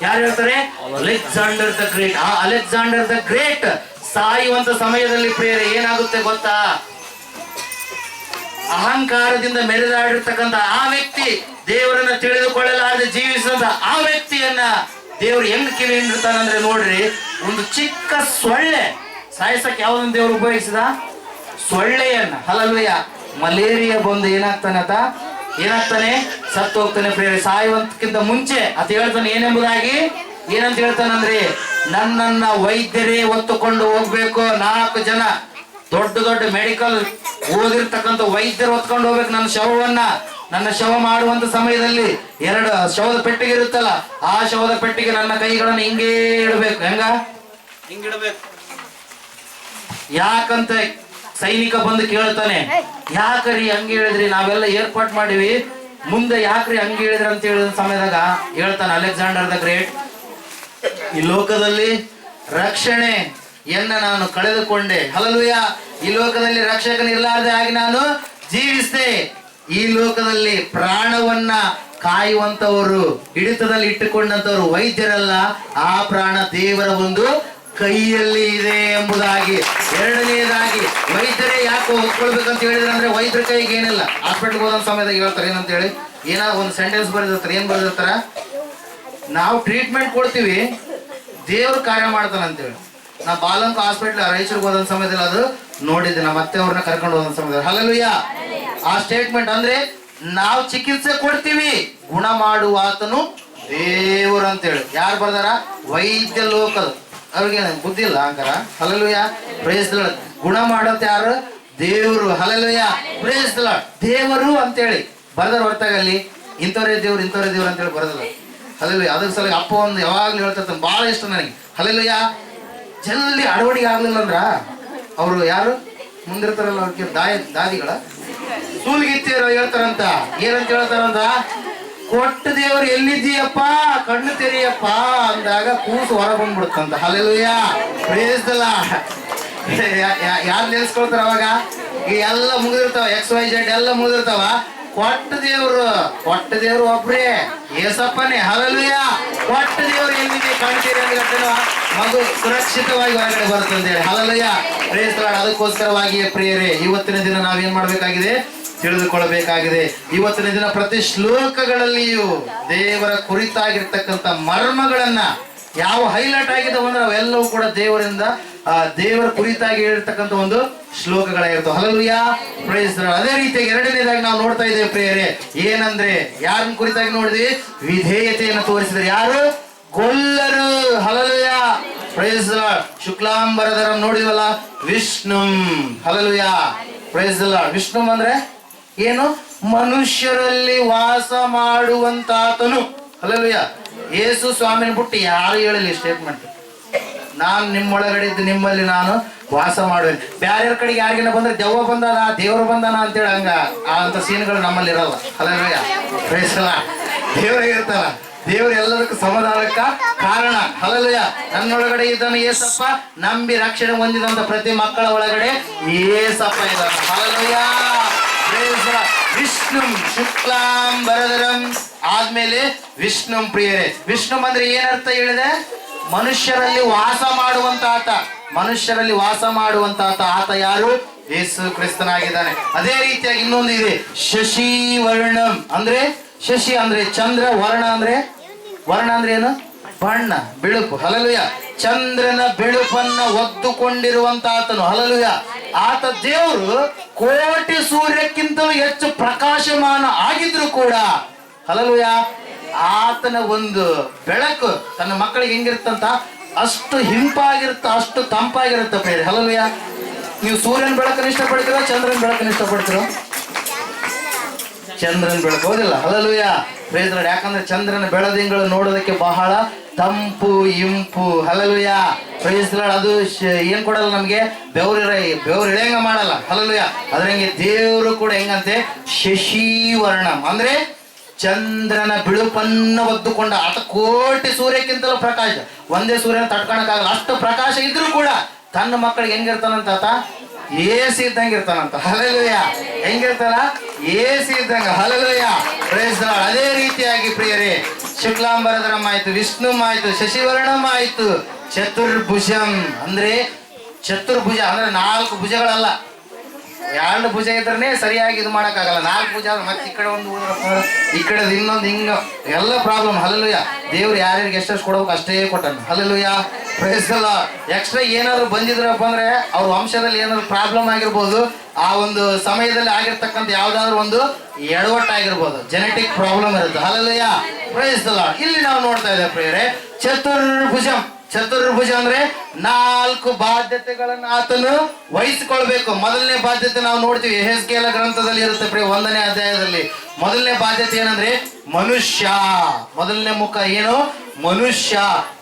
Speaker 1: ಯಾರು ಹೇಳ್ತಾರೆ? Alexander the great. ಆ ಅಲೆಕ್ಸಾಂಡರ್ ದ ಗ್ರೇಟ್ ಸಾಯುವಂತ ಸಮಯದಲ್ಲಿ ಪ್ರಿಯರೇ ಏನಾಗುತ್ತೆ ಗೊತ್ತಾ? ಅಹಂಕಾರದಿಂದ ಮೆರೆದಾಡಿರ್ತಕ್ಕಂಥ ಆ ವ್ಯಕ್ತಿ, ದೇವರನ್ನ ತಿಳಿದುಕೊಳ್ಳಲಾರದೆ ಜೀವಿಸಿದಂತ ಆ ವ್ಯಕ್ತಿಯನ್ನ ದೇವರು ಹೆಂಗ್ ಕಿವಿ ಹಿಂಡಿರ್ತಾನಂದ್ರೆ ನೋಡ್ರಿ, ಒಂದು ಚಿಕ್ಕ ಸೊಳ್ಳೆ ಸಾಯಿಸಕ್ಕೆ ಯಾವ್ದೊಂದು ದೇವರು ಉಪಯೋಗಿಸಿದ? ಸೊಳ್ಳೆಯನ್ನ. ಹಲ್ಲೆಲೂಯಾ. ಮಲೇರಿಯಾ ಬಂದು ಏನಾಗ್ತಾನೆ? ಸತ್ತು ಹೋಗ್ತಾನೆ ಪ್ರಿಯರೇ. ಸಾಯುವಂತಕ್ಕಿಂತ ಮುಂಚೆ ಅತ ಹೇಳ್ತಾನೆ ಏನೆಂಬುದಾಗಿ, ಏನಂತ ಹೇಳ್ತಾನಂದ್ರೆ, ನನ್ನನ್ನ ವೈದ್ಯರೇ ಹೊತ್ತುಕೊಂಡು ಹೋಗ್ಬೇಕು. 4 ಜನ ದೊಡ್ಡ ಮೆಡಿಕಲ್ ಓದಿರ್ತಕ್ಕಂಥ ವೈದ್ಯರು ಹೊತ್ಕೊಂಡು ಹೋಗ್ಬೇಕು ನನ್ನ ಶವ ಮಾಡುವಂತ ಸಮಯದಲ್ಲಿ 2 ಶವದ ಪೆಟ್ಟಿಗೆ ಇರುತ್ತಲ್ಲ, ಆ ಶವದ ಪೆಟ್ಟಿಗೆ ನನ್ನ ಕೈಗಳನ್ನು ಹಿಂಗೇ ಇಡಬೇಕು. ಹಿಂಗಿಡಬೇಕು. ಯಾಕಂತ ಸೈನಿಕ ಬಂದು ಕೇಳ್ತಾನೆ, ಯಾಕ್ರಿ ಹಂಗೆ ಹೇಳಿದ್ರಿ, ನಾವೆಲ್ಲ ಏರ್ಪಾಟ್ ಮಾಡಿವಿ, ಮುಂದೆ ಯಾಕ್ರಿ ಹಂಗೆ ಹೇಳಿದ್ರಿ ಅಂತ ಹೇಳಿದ ಸಮಯದಾಗ ಹೇಳ್ತಾನೆ ಅಲೆಕ್ಸಾಂಡರ್ ದ ಗ್ರೇಟ್, ಈ ಲೋಕದಲ್ಲಿ ರಕ್ಷಣೆಯನ್ನ ನಾನು ಕಳೆದುಕೊಂಡೆ. ಹಲ್ಲೆಲೂಯಾ. ಈ ಲೋಕದಲ್ಲಿ ರಕ್ಷಕನಿರ್ಲಾರ್ದೆ ಆಗಿ ನಾನು ಜೀವಿಸಿದೆ. ಈ ಲೋಕದಲ್ಲಿ ಪ್ರಾಣವನ್ನ ಕಾಯುವಂತವರು, ಹಿಡಿತದಲ್ಲಿ ಇಟ್ಟುಕೊಂಡಂತವರು ವೈದ್ಯರಲ್ಲ, ಆ ಪ್ರಾಣ ದೇವರ ಒಂದು ಕೈಯಲ್ಲಿ ಇದೆ ಎಂಬುದಾಗಿ. ಎರಡನೆಯದಾಗಿ ವೈದ್ಯರೇ ಯಾಕೆ ಹೊತ್ಕೊಳ್ಬೇಕಂತ ಹೇಳಿದ್ರೆ ಅಂದ್ರೆ ವೈದ್ಯರ ಕೈಗೆ ಏನಿಲ್ಲ. ಹಾಸ್ಪಿಟಲ್ಗೆ ಹೋದ ಸಮಯದಾಗ ಹೇಳ್ತಾರೆ ಏನಂತ ಹೇಳಿ, ಏನಾದ್ರು ಒಂದು ಸೆಂಟೆನ್ಸ್ ಬರೆದಿರ್ತಾರೆ. ಏನ್ ಬರೆದಿರ್ತಾರ? ನಾವು ಟ್ರೀಟ್ಮೆಂಟ್ ಕೊಡ್ತೀವಿ, ದೇವ್ರು ಕಾರ್ಯ ಮಾಡ್ತಾನಂತೇಳಿ. ನಾ ಬಾಲಂಕ ಹಾಸ್ಪಿಟ್ಲ್ ರಾಯಚೂರಿಗೆ ಹೋದ ಸಮಯದಲ್ಲಿ ಅದು ನೋಡಿದ್ದೆ, ನಮ್ಮ ಮತ್ತೆ ಅವ್ರನ್ನ ಕರ್ಕೊಂಡು ಹೋದ ಸಮಯದಲ್ಲಿ. ಹಲ್ಲೆಲೂಯಾ. ಆ ಸ್ಟೇಟ್ಮೆಂಟ್ ಅಂದ್ರೆ ನಾವು ಚಿಕಿತ್ಸೆ ಕೊಡ್ತೀವಿ, ಗುಣ ಮಾಡುವ ಆತನು ದೇವರು ಅಂತೇಳಿ. ಯಾರು ಬರ್ದಾರ? ವೈದ್ಯ ಲೋಕದ ಅವ್ರಿಗೆ ಬುದ್ಧಿ ಇಲ್ಲ ಅಂಕಾರ. ಹಲ್ಲೆಲೂಯಾ. Praise the Lord. ಗುಣ ಮಾಡೋದು ಯಾರು? ದೇವರು. ಹಲ್ಲೆಲೂಯಾ. Praise the Lord. ದೇವರು ಅಂತೇಳಿ ಬರ್ದಾರ ಹೊರತಾಗ ಅಲ್ಲಿ ಇಂಥವ್ರೇ ದೇವ್ರು ಅಂತೇಳಿ ಬರೋದಿಲ್ಲ. ಹಲ್ಲೆಲೂಯಾ. ಅದ್ರ ಸಲ ಅಪ್ಪ ಒಂದು ಯಾವಾಗ್ಲೂ ಹೇಳ್ತಿರ್ತಾನೆ, ಬಹಳ ಇಷ್ಟ ನನಗೆ. ಹಲ್ಲೆಲೂಯಾ. ಜಲ್ದಿ ಅಳವಡಿಕೆ ಆಗ್ಲಿಲ್ಲ ಅಂದ್ರ ಅವರು ಯಾರು ಮುಂದಿರ್ತಾರಲ್ಲ ಅವ್ರಿಗೆ ದಾದಿಗಳ ಸೂಲ್ಗಿತ್ತಿಯರು ಹೇಳ್ತಾರಂತ. ಏನಂತ ಹೇಳ್ತಾರಂತ? ಕೊಟ್ಟ ದೇವರು ಎಲ್ಲಿದ್ದೀಯಪ್ಪ, ಕಣ್ಣು ತೆರೆಯಪ್ಪ ಅಂದಾಗ ಕೂಸು ಹೊರ ಬಂದ್ಬಿಡುತ್ತಂತ. Hallelujah, praise the lord. ಯಾರು ನೆನ್ಸ್ಕೊಳ್ತಾರ ಅವಾಗ? ಈ ಎಲ್ಲ ಮುಗಿದಿರ್ತಾವ, XYZ ಎಲ್ಲ ಮುಗಿದಿರ್ತಾವ. ಕೊಟ್ಟ ದೇವ್ರು ಒಬ್ರೇ, ಏಸಪ್ಪನೇ. ಹಲ್ಲೆಲೂಯಾ, ಕೊಟ್ಟ ದೇವ್ರು ಎಲ್ಲಿದೆ, ಕಣ್ತೀರಿ ಅಂದ ಮಗು ಸುರಕ್ಷಿತವಾಗಿ ಹೊರಗಡೆ ಬರುತ್ತಂತೇಳಿ. Hallelujah, praise the lord. ಅದಕ್ಕೋಸ್ಕರವಾಗಿಯೇ ಪ್ರಿಯರೇ, ಇವತ್ತಿನ ದಿನ ನಾವೇನ್ ಮಾಡ್ಬೇಕಾಗಿದೆ, ತಿಳಿದುಕೊಳ್ಳಬೇಕಾಗಿದೆ. ಇವತ್ತಿನ ದಿನ ಪ್ರತಿ ಶ್ಲೋಕಗಳಲ್ಲಿಯೂ ದೇವರ ಕುರಿತಾಗಿರ್ತಕ್ಕಂಥ ಮರ್ಮಗಳನ್ನ ಯಾವ ಹೈಲೈಟ್ ಆಗಿದ್ದಾವೆ ಅಂದ್ರೆ ಅವೆಲ್ಲವೂ ಕೂಡ ದೇವರ ಕುರಿತಾಗಿ ಹೇಳಿರ್ತಕ್ಕಂಥ ಒಂದು ಶ್ಲೋಕಗಳಾಗಿರ್ತವೆ. Hallelujah, praise the lord. ಅದೇ ರೀತಿಯಾಗಿ ಎರಡನೇದಾಗಿ ನಾವು ನೋಡ್ತಾ ಇದ್ದೇವೆ ಪ್ರಿಯರೇ, ಏನಂದ್ರೆ ಯಾರನ್ನ ಕುರಿತಾಗಿ ನೋಡಿದ್ವಿ? ವಿಧೇಯತೆಯನ್ನು ತೋರಿಸಿದ್ರೆ. ಯಾರು? ಗೊಲ್ಲರು. Hallelujah, praise the lord. ಶುಕ್ಲಾಂಬರಧರಂ ನೋಡಿದ್ವಲ್ಲ, Vishnu. Hallelujah, praise the lord. Vishnu ಅಂದ್ರೆ ಏನು? ಮನುಷ್ಯರಲ್ಲಿ ವಾಸ ಮಾಡುವಂತಾತನು. ಹಲ್ಲೆಲೂಯಾ. ಯೇಸು ಸ್ವಾಮಿನ ಬಿಟ್ಟು ಯಾರು ಹೇಳಲಿ ಸ್ಟೇಟ್ಮೆಂಟ್, ನಾನು ನಿಮ್ಮೊಳಗಡೆ ಇದ್ದು ನಿಮ್ಮಲ್ಲಿ ನಾನು ವಾಸ ಮಾಡುವೇನೆ. ಬ್ಯಾರ್ಯಾರ ಕಡೆಗೆ ಯಾರಿಗಿನ ಬಂದ್ರೆ ದೆವ್ವ ಬಂದಾನ, ದೇವರು ಬಂದಾನ ಅಂತೇಳಿ ಅಂತ ಸೀನ್ಗಳು ನಮ್ಮಲ್ಲಿ ಇರಲ್ಲ. Hallelujah, praise the Lord. ದೇವರೇ ಇರ್ತಾರ. ದೇವರು ಎಲ್ಲದಕ್ಕೂ ಸಮಾಧಾನಕ್ಕ ಕಾರಣ. ಹಲ್ಲೆಲೂಯಾ. ನನ್ನೊಳಗಡೆ ಇದ್ದಾನೆ ಏಸಪ್ಪ, ನಂಬಿ ರಕ್ಷಣೆ ಹೊಂದಿದಂತ ಪ್ರತಿ ಮಕ್ಕಳ ಒಳಗಡೆ ಏಸಪ್ಪ ಇದ್ದಾನೆ. Hallelujah, praise the lord. Vishnu ಶುಕ್ಲಾಂಬರಧರಂ ಆದ್ಮೇಲೆ ವಿಷ್ಣು. ಪ್ರಿಯರೇ, ವಿಷ್ಣು ಅಂದ್ರೆ ಏನರ್ಥ ಹೇಳಿದೆ? ಮನುಷ್ಯರಲ್ಲಿ ವಾಸ ಮಾಡುವಂತ ಆತ. ಮನುಷ್ಯರಲ್ಲಿ ವಾಸ ಮಾಡುವಂತ ಆತ ಯಾರು? ಯೇಸು ಕ್ರಿಸ್ತನಾಗಿದ್ದಾನೆ. ಅದೇ ರೀತಿಯಾಗಿ ಇನ್ನೊಂದು ಇದೆ, ಶಶಿವರ್ಣಂ ಅಂದ್ರೆ ಶಶಿ ಅಂದ್ರೆ ಚಂದ್ರ, ವರ್ಣ ಅಂದ್ರೆ ಏನು? ಬಣ್ಣ, ಬಿಳುಪು. ಹಲ್ಲೆಲೂಯಾ. ಚಂದ್ರನ ಬಿಳುಪನ್ನ ಒದ್ದುಕೊಂಡಿರುವಂತ ಆತನು. ಹಲ್ಲೆಲೂಯಾ. ಆತ ದೇವರು ಕೋಟಿ ಸೂರ್ಯಕ್ಕಿಂತಲೂ ಹೆಚ್ಚು ಪ್ರಕಾಶಮಾನ ಆಗಿದ್ರು ಕೂಡ, ಹಲ್ಲೆಲೂಯಾ, ಆತನ ಒಂದು ಬೆಳಕು ತನ್ನ ಮಕ್ಕಳಿಗೆ ಹೆಂಗಿರುತ್ತಂತ ಅಷ್ಟು ಹಿಂಪಾಗಿರುತ್ತ, ಅಷ್ಟು ತಂಪಾಗಿರುತ್ತೆ ಪ್ರಿಯರೇ. ಹಲ್ಲೆಲೂಯಾ. ನೀವು ಸೂರ್ಯನ ಬೆಳಕನ್ನು ಇಷ್ಟಪಡ್ತೀರೋ, ಚಂದ್ರನ ಬೆಳಕನ್ನು ಇಷ್ಟಪಡ್ತೀರೋ? ಚಂದ್ರನ ಬೆಳಕು, ಹೌದಿಲ್ಲ? Hallelujah, praise the lord. ಯಾಕಂದ್ರೆ ಚಂದ್ರನ ಬೆಳದಿಂಗಳು ನೋಡೋದಕ್ಕೆ ಬಹಳ ತಂಪು, ಇಂಪು. Hallelujah, praise the lord. ಅದು ಏನ್ ಕೊಡಲ್ಲ ನಮ್ಗೆ? ಬೆವರು ಇಳೆಯಂಗ ಮಾಡಲ್ಲ. ಹಲ್ಲೆಲೂಯಾ. ಅದ್ರಂಗೆ ದೇವರು ಕೂಡ ಹೆಂಗಂತೆ? ಶಶಿವರ್ಣಂ ಅಂದ್ರೆ ಚಂದ್ರನ ಬಿಳುಪನ್ನು ಒದ್ದುಕೊಂಡ ಆತ. ಕೋಟಿ ಸೂರ್ಯಕ್ಕಿಂತಲೂ ಪ್ರಕಾಶ. ಒಂದೇ ಸೂರ್ಯನ ತಡ್ಕೊಳಕ್ಕಾಗಲ್ಲ, ಅಷ್ಟು ಪ್ರಕಾಶ ಇದ್ರೂ ಕೂಡ ತನ್ನ ಮಕ್ಕಳಿಗೆ ಹೆಂಗಿರ್ತಾನಂತ ಆತ? ಏಸಿ ಇದ್ದಂಗೆ ಇರ್ತಾನಂತ. ಹಲ್ಲೆಲೂಯಾ. ಹೆಂಗಿರ್ತಾನ? ಏಸಿ ಇದ್ದಂಗ. Hallelujah, praise the lord. ಅದೇ ರೀತಿಯಾಗಿ ಪ್ರಿಯರೇ, ಶುಕ್ಲಾಂಬರಧರಂ ಆಯ್ತು, ವಿಷ್ಣು ಆಯ್ತು, ಶಶಿವರ್ಣಂ ಆಯ್ತು, ಚತುರ್ಭುಜಂ ಅಂದ್ರೆ ಚತುರ್ಭುಜ ಅಂದ್ರೆ 4 ಭುಜಗಳಲ್ಲ. 2 ಭುಜ ಇದ್ರೆ ಸರಿಯಾಗಿ ಇದು ಮಾಡಕ್ಕಾಗಲ್ಲ. 4 ಭುಜ ಮತ್ತೆ ಈ ಕಡೆ ಒಂದು, ಈ ಕಡೆ ಇನ್ನೊಂದು, ಹಿಂಗ ಎಲ್ಲ ಪ್ರಾಬ್ಲಮ್. ಹಲ್ಲೆಲೂಯಾ. ದೇವ್ರು ಯಾರ್ಯಾರಿಗೆ ಎಷ್ಟೆಷ್ಟು ಕೊಡ್ಬೇಕು ಅಷ್ಟೇ ಕೊಟ್ಟನು. Hallelujah, praise the Lord. Extra ಏನಾದ್ರು ಬಂದಿದ್ರಪ್ಪ ಅಂದ್ರೆ ಅವ್ರ ವಂಶದಲ್ಲಿ ಏನಾದ್ರು ಪ್ರಾಬ್ಲಮ್ ಆಗಿರ್ಬೋದು, ಆ ಒಂದು ಸಮಯದಲ್ಲಿ ಆಗಿರ್ತಕ್ಕಂಥ ಯಾವ್ದಾದ್ರು ಒಂದು ಎಡವಟ್ಟಾಗಿರ್ಬೋದು, ಜೆನೆಟಿಕ್ ಪ್ರಾಬ್ಲಮ್ ಇರುತ್ತೆ. Hallelujah, praise the Lord. ಇಲ್ಲಿ ನಾವು ನೋಡ್ತಾ ಇದ್ದೇವೆ ಪ್ರಿಯರೇ, ಚತುರ್ಭುಜ ಅಂದ್ರೆ 4 ಬಾಧ್ಯತೆಗಳನ್ನ ಆತನು ವಹಿಸಿಕೊಳ್ಬೇಕು. ಮೊದಲನೇ ಬಾಧ್ಯತೆ ನಾವು ನೋಡ್ತೀವಿ, ಯೆಹೆಜ್ಕೇಲ ಗ್ರಂಥದಲ್ಲಿ ಇರುತ್ತೆ ಪ್ರಿಯ, 1ನೇ ಅಧ್ಯಾಯದಲ್ಲಿ. ಮೊದಲನೇ ಬಾಧ್ಯತೆ ಏನಂದ್ರೆ ಮನುಷ್ಯ. ಮೊದಲನೇ ಮುಖ ಏನು?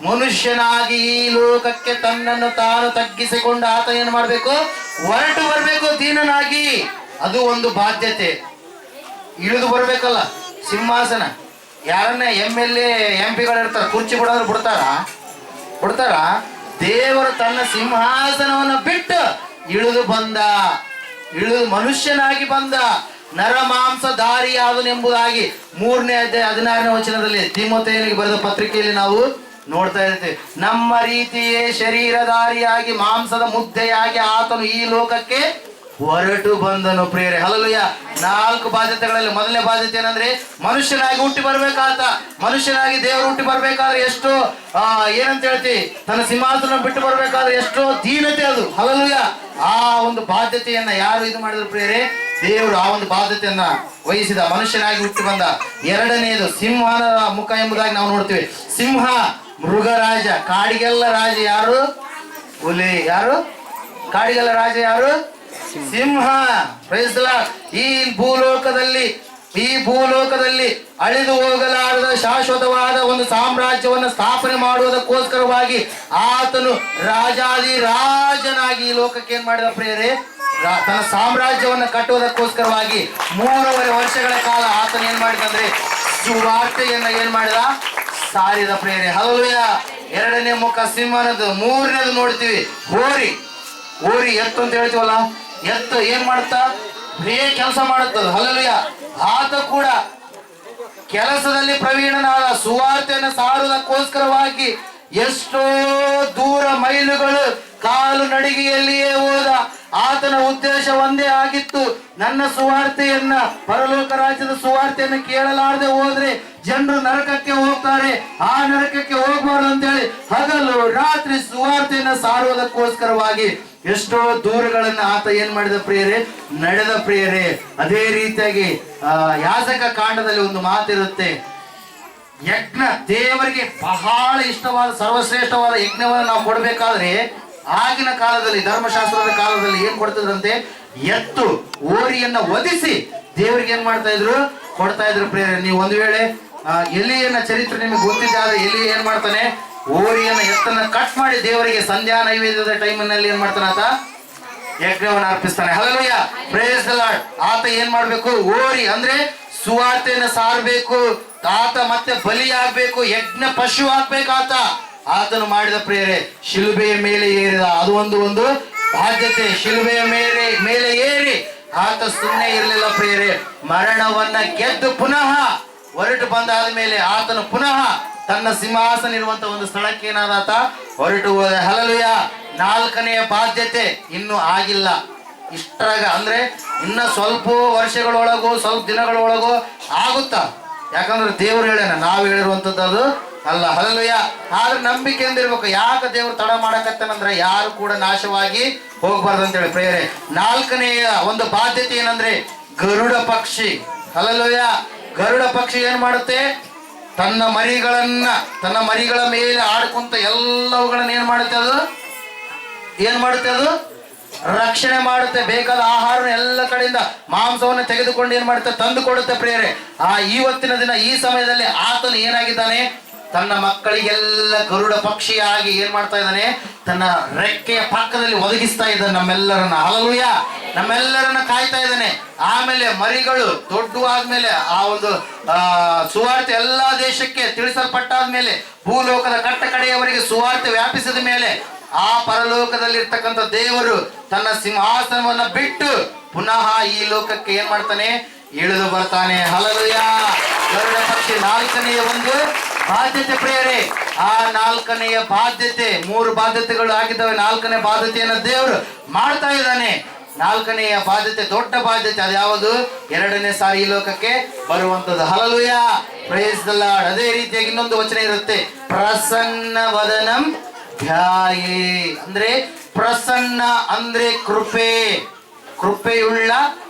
Speaker 1: ಮನುಷ್ಯನಾಗಿ ಈ ಲೋಕಕ್ಕೆ ತನ್ನನ್ನು ತಾನು ತಗ್ಗಿಸಿಕೊಂಡು ಆತ ಏನು ಮಾಡ್ಬೇಕು? ಹೊರಟು ಬರ್ಬೇಕು ದೀನನಾಗಿ. ಅದು ಒಂದು ಬಾಧ್ಯತೆ. ಇಳಿದು ಬರ್ಬೇಕಲ್ಲ ಸಿಂಹಾಸನ. ಯಾರನ್ನ MLA MP ಗಳು ಇರ್ತಾರ, ಕುರ್ಚಿ ಬಿಡೋದ್ರು ಬಿಡ್ತಾರ? ದೇವರು ತನ್ನ ಸಿಂಹಾಸನವನ್ನು ಬಿಟ್ಟು ಇಳಿದು ಮನುಷ್ಯನಾಗಿ ಬಂದ, ನರಮಾಂಸಧಾರಿಯಾದನೆಂಬುದಾಗಿ 3ನೇ ಅಧ್ಯಾಯ 16ನೇ ವಚನದಲ್ಲಿ ತಿಮೊಥೆಯನಿಗೆ ಬರೆದ ಪತ್ರಿಕೆಯಲ್ಲಿ ನಾವು ನೋಡ್ತಾ ಇರ್ತೀವಿ. ನಮ್ಮ ರೀತಿಯೇ ಶರೀರಧಾರಿಯಾಗಿ ಮಾಂಸದ ಮುದ್ದೆಯಾಗಿ ಆತನು ಈ ಲೋಕಕ್ಕೆ ಹೊರಟು ಬಂದನು ಪ್ರಿಯರೇ. ಹಲ್ಲೆಲೂಯಾ. 4 ಬಾಧ್ಯತೆಗಳಲ್ಲಿ ಮೊದಲನೇ ಬಾಧ್ಯತೆ ಏನಂದ್ರೆ ಮನುಷ್ಯನಾಗಿ ಹುಟ್ಟಿ ಬರ್ಬೇಕಾತ. ಮನುಷ್ಯನಾಗಿ ದೇವರು ಹುಟ್ಟಿ ಬರ್ಬೇಕಾದ್ರೆ ಎಷ್ಟೋ ಏನಂತ ಹೇಳ್ತೀವಿ, ತನ್ನ ಸಿಂಹಾಸನ ಬಿಟ್ಟು ಬರ್ಬೇಕಾದ್ರೆ ಎಷ್ಟೋ ದೀನತೆ ಅದು. ಹಲ್ಲೆಲೂಯಾ. ಆ ಒಂದು ಬಾಧ್ಯತೆಯನ್ನ ಯಾರು ಇದು ಮಾಡಿದ್ರು ಪ್ರಿಯರೇ? ದೇವರು ಆ ಒಂದು ಬಾಧ್ಯತೆಯನ್ನ ವಹಿಸಿದ, ಮನುಷ್ಯನಾಗಿ ಹುಟ್ಟಿ ಬಂದ. ಎರಡನೆಯದು ಸಿಂಹನ ಮುಖ ಎಂಬುದಾಗಿ ನಾವು ನೋಡ್ತೀವಿ. ಸಿಂಹ ಮೃಗರಾಜ, ಕಾಡಿಗೆಲ್ಲ ರಾಜ ಯಾರು? ಹುಲಿ. ಯಾರು? ಕಾಡಿಗೆಲ್ಲ ರಾಜ ಯಾರು? ಸಿಂಹ. Praise the lord. ಈ ಭೂಲೋಕದಲ್ಲಿ ಅಳಿದು ಹೋಗಲಾರದ ಶಾಶ್ವತವಾದ ಒಂದು ಸಾಮ್ರಾಜ್ಯವನ್ನು ಸ್ಥಾಪನೆ ಮಾಡುವುದಕ್ಕೋಸ್ಕರವಾಗಿ ಆತನು ರಾಜನಾಗಿ ಈ ಲೋಕಕ್ಕೆ ಏನ್ ಮಾಡಿದ ಪ್ರಿಯರೇ? ತನ್ನ ಸಾಮ್ರಾಜ್ಯವನ್ನು ಕಟ್ಟುವುದಕ್ಕೋಸ್ಕರವಾಗಿ 3.5 ವರ್ಷಗಳ ಕಾಲ ಆತನ ಏನ್ ಮಾಡಿದಂದ್ರೆ ಸುವಾರ್ತೆಯನ್ನ ಏನ್ ಮಾಡಿದ? ಸಾರಿದ ಪ್ರಿಯರೇ. ಹಲ್ಲೆಲೂಯಾ. ಎರಡನೇ ಮುಖ ಸಿಂಹನದು. ಮೂರನೇದು ನೋಡ್ತೀವಿ ಹೋರಿ. ಹೋರಿ ಎತ್ತು ಅಂತ ಹೇಳ್ತೀವಲ್ಲ, ಎತ್ತು ಏನ್ ಮಾಡುತ್ತಾ? ಬರೇ ಕೆಲಸ ಮಾಡುತ್ತದ. ಹಲ್ಲೆಲೂಯಾ. ಆತ ಕೂಡ ಕೆಲಸದಲ್ಲಿ ಪ್ರವೀಣನಾದ, ಸುವಾರ್ತೆಯನ್ನು ಸಾರುವುದಕ್ಕೋಸ್ಕರವಾಗಿ ಎಷ್ಟೋ ದೂರ ಮೈಲುಗಳು ಕಾಲು ನಡಿಗೆಯಲ್ಲಿಯೇ ಹೋದ. ಆತನ ಉದ್ದೇಶ ಒಂದೇ ಆಗಿತ್ತು, ನನ್ನ ಸುವಾರ್ತೆಯನ್ನ, ಪರಲೋಕ ರಾಜ್ಯದ ಸುವಾರ್ತೆಯನ್ನು ಕೇಳಲಾರದೆ ಹೋದ್ರೆ ಜನರು ನರಕಕ್ಕೆ ಹೋಗ್ತಾರೆ, ಆ ನರಕಕ್ಕೆ ಹೋಗ್ಬಾರ್ದು ಅಂತೇಳಿ ಹಗಲು ರಾತ್ರಿ ಸುವಾರ್ತೆಯನ್ನ ಸಾರುವುದಕ್ಕೋಸ್ಕರವಾಗಿ ಎಷ್ಟೋ ದೂರಗಳನ್ನ ಆತ ಏನ್ ಮಾಡಿದ ಪ್ರಿಯರೇ? ನಡೆದ ಪ್ರಿಯರೇ. ಅದೇ ರೀತಿಯಾಗಿ ಯಾಜಕ ಕಾಂಡದಲ್ಲಿ ಒಂದು ಮಾತಿರುತ್ತೆ, ಯಜ್ಞ ದೇವರಿಗೆ ಬಹಳ ಇಷ್ಟವಾದ ಸರ್ವಶ್ರೇಷ್ಠವಾದ ಯಜ್ಞವನ್ನು ನಾವು ಕೊಡಬೇಕಾದ್ರೆ ಆಗಿನ ಕಾಲದಲ್ಲಿ, ಧರ್ಮಶಾಸ್ತ್ರದ ಕಾಲದಲ್ಲಿ ಏನ್ ಕೊಡ್ತಿದ್ರಂತೆ? ಎತ್ತು, ಓರಿಯನ್ನ ವಧಿಸಿ ದೇವರಿಗೆ ಏನ್ ಮಾಡ್ತಾ ಇದ್ರು? ಕೊಡ್ತಾ ಇದ್ರು ಪ್ರಿಯರೇ. ನೀವು ಒಂದು ವೇಳೆ ಎಲಿಯನ್ನ ಚರಿತ್ರೆ ನಿಮಗೆ ಗೊತ್ತಿದ್ದಾದ್ರೆ, ಎಲಿ ಏನ್ ಮಾಡ್ತಾನೆ? ಓರಿಯನ್ನ, ಎತ್ತನ್ನ ಕಟ್ ಮಾಡಿ ದೇವರಿಗೆ ಸಂಧ್ಯಾ ನೈವೇದ್ಯದ ಟೈಮಿನಲ್ಲಿ ಏನ್ ಮಾಡ್ತಾನೆ? ಆತ ಯಜ್ಞವನ್ನು ಅರ್ಪಿಸ್ತಾನೆ. Hallelujah, praise the lord. ಆತ ಏನ್ ಮಾಡ್ಬೇಕು? ಓರಿ ಅಂದ್ರೆ ಸುವಾರ್ತೆಯನ್ನ ಸಾರಬೇಕು. ಆತ ಮತ್ತೆ ಬಲಿ ಆಗ್ಬೇಕು, ಯಜ್ಞ ಪಶು ಆಗ್ಬೇಕು. ಆತನು ಮಾಡಿದ ಪ್ರಿಯರೇ, ಶಿಲುಬೆಯ ಮೇಲೆ ಏರಿದ. ಅದು ಒಂದು ಬಾಧ್ಯತೆ. ಶಿಲುಬೆಯ ಮೇಲೆ ಏರಿ ಆತ ಸುಮ್ಮನೆ ಇರಲಿಲ್ಲ ಪ್ರಿಯರೇ. ಮರಣವನ್ನ ಗೆದ್ದು ಪುನಃ ಹೊರಟು ಬಂದಾದ ಮೇಲೆ ಆತನು ಪುನಃ ತನ್ನ ಸಿಂಹಾಸನ ಇರುವಂತ ಒಂದು ಸ್ಥಳಕ್ಕೆ ಏನಾದ? ಆತ ಹೊರಟು ಹೋದ. ಹಲ್ಲೆಲೂಯಾ. ನಾಲ್ಕನೆಯ ಬಾಧ್ಯತೆ ಇನ್ನೂ ಆಗಿಲ್ಲ. ಇಷ್ಟರಾಗ ಅಂದ್ರೆ ಇನ್ನ ಸ್ವಲ್ಪ ವರ್ಷಗಳೊಳಗೋ ಸ್ವಲ್ಪ ದಿನಗಳೊಳಗೋ ಆಗುತ್ತಾ? ಯಾಕಂದ್ರೆ ದೇವ್ರು ಹೇಳ್ಯಾನ, ನಾವು ಹೇಳಿರುವಂತದ್ದು ಅದು ಅಲ್ಲ. ಹಲ್ಲೆಲೂಯಾ. ಆದ್ರೆ ನಂಬಿಕೆಯಿಂದ ಇರ್ಬೇಕು. ಯಾಕೆ ದೇವ್ರು ತಡ ಮಾಡಕತ್ತಾನಂದ್ರೆ ಯಾರು ಕೂಡ ನಾಶವಾಗಿ ಹೋಗ್ಬಾರ್ದು ಅಂತ ಹೇಳಿ ಪ್ರಿಯರೇ. ನಾಲ್ಕನೆಯ ಒಂದು ಬಾಧ್ಯತೆ ಏನಂದ್ರೆ ಗರುಡ ಪಕ್ಷಿ. ಹಲ್ಲೆಲೂಯಾ. ಗರುಡ ಪಕ್ಷಿ ಏನ್ ಮಾಡುತ್ತೆ? ತನ್ನ ಮರಿಗಳ ಮೇಲೆ ಆಡ್ಕೊಂತ ಎಲ್ಲವುಗಳನ್ನ ಏನ್ ಮಾಡುತ್ತೆ? ಅದು ರಕ್ಷಣೆ ಮಾಡುತ್ತೆ. ಬೇಕಾದ ಆಹಾರ ಎಲ್ಲ ಕಡೆಯಿಂದ ಮಾಂಸವನ್ನು ತೆಗೆದುಕೊಂಡು ಏನ್ ಮಾಡುತ್ತೆ? ತಂದು ಕೊಡುತ್ತೆ ಪ್ರಿಯರೇ. ಇವತ್ತಿನ ದಿನ ಈ ಸಮಯದಲ್ಲಿ ಆತನು ಏನಾಗಿದ್ದಾನೆ? ತನ್ನ ಮಕ್ಕಳಿಗೆಲ್ಲ ಗರುಡ ಪಕ್ಷಿಯಾಗಿ ಏನ್ ಮಾಡ್ತಾ ಇದ್ದಾನೆ? ತನ್ನ ರೆಕ್ಕೆಯ ಪಕ್ಕದಲ್ಲಿ ಒದಗಿಸ್ತಾ ಇದ್ದಾನೆ ನಮ್ಮೆಲ್ಲರನ್ನ. ಹಲ್ಲೆಲೂಯಾ. ನಮ್ಮೆಲ್ಲರನ್ನ ಕಾಯ್ತಾ ಇದ್ದಾನೆ. ಆಮೇಲೆ ಮರಿಗಳು ದೊಡ್ಡವಾದ್ಮೇಲೆ ಆ ಒಂದು ಸುವಾರ್ತೆ ಎಲ್ಲಾ ದೇಶಕ್ಕೆ ತಿಳಿಸಲ್ಪಟ್ಟಾದ್ಮೇಲೆ, ಭೂಲೋಕದ ಕಟ್ಟ ಕಡೆಯವರೆಗೆ ಸುವಾರ್ತೆ ವ್ಯಾಪಿಸಿದ ಮೇಲೆ ಆ ಪರಲೋಕದಲ್ಲಿರ್ತಕ್ಕಂಥ ದೇವರು ತನ್ನ ಸಿಂಹಾಸನವನ್ನ ಬಿಟ್ಟು ಪುನಃ ಈ ಲೋಕಕ್ಕೆ ಏನ್ ಮಾಡ್ತಾನೆ? ಇಳಿದು ಬರ್ತಾನೆ. ಹಲ್ಲೆಲೂಯಾ. ಗರುಡ ಪಕ್ಷಿ ನಾಲ್ಕನೆಯ ಒಂದು ಬಾಧ್ಯತೆ ಪ್ರಿಯರೇ. ಆ ನಾಲ್ಕನೆಯ ಬಾಧ್ಯತೆ, 3 ಬಾಧ್ಯತೆಗಳು ಆಗಿದ್ದಾವೆ. ನಾಲ್ಕನೇ ಬಾಧ್ಯತೆಯನ್ನು ದೇವರು ಮಾಡ್ತಾ ಇದ್ದಾನೆ. ನಾಲ್ಕನೆಯ ಬಾಧ್ಯತೆ, ದೊಡ್ಡ ಬಾಧ್ಯತೆ, ಅದ್ಯಾವುದು? 2ನೇ ಸಾರಿ ಈ ಲೋಕಕ್ಕೆ ಬರುವಂತದ್ದು. Hallelujah, praise the lord. ಅದೇ ರೀತಿಯಾಗಿ ಇನ್ನೊಂದು ವಚನ ಇರುತ್ತೆ, ಪ್ರಸನ್ನ ವದನಂ ಧ್ಯಾಯೇ. ಅಂದ್ರೆ ಪ್ರಸನ್ನ ಅಂದ್ರೆ ಕೃಪೆಯುಳ್ಳ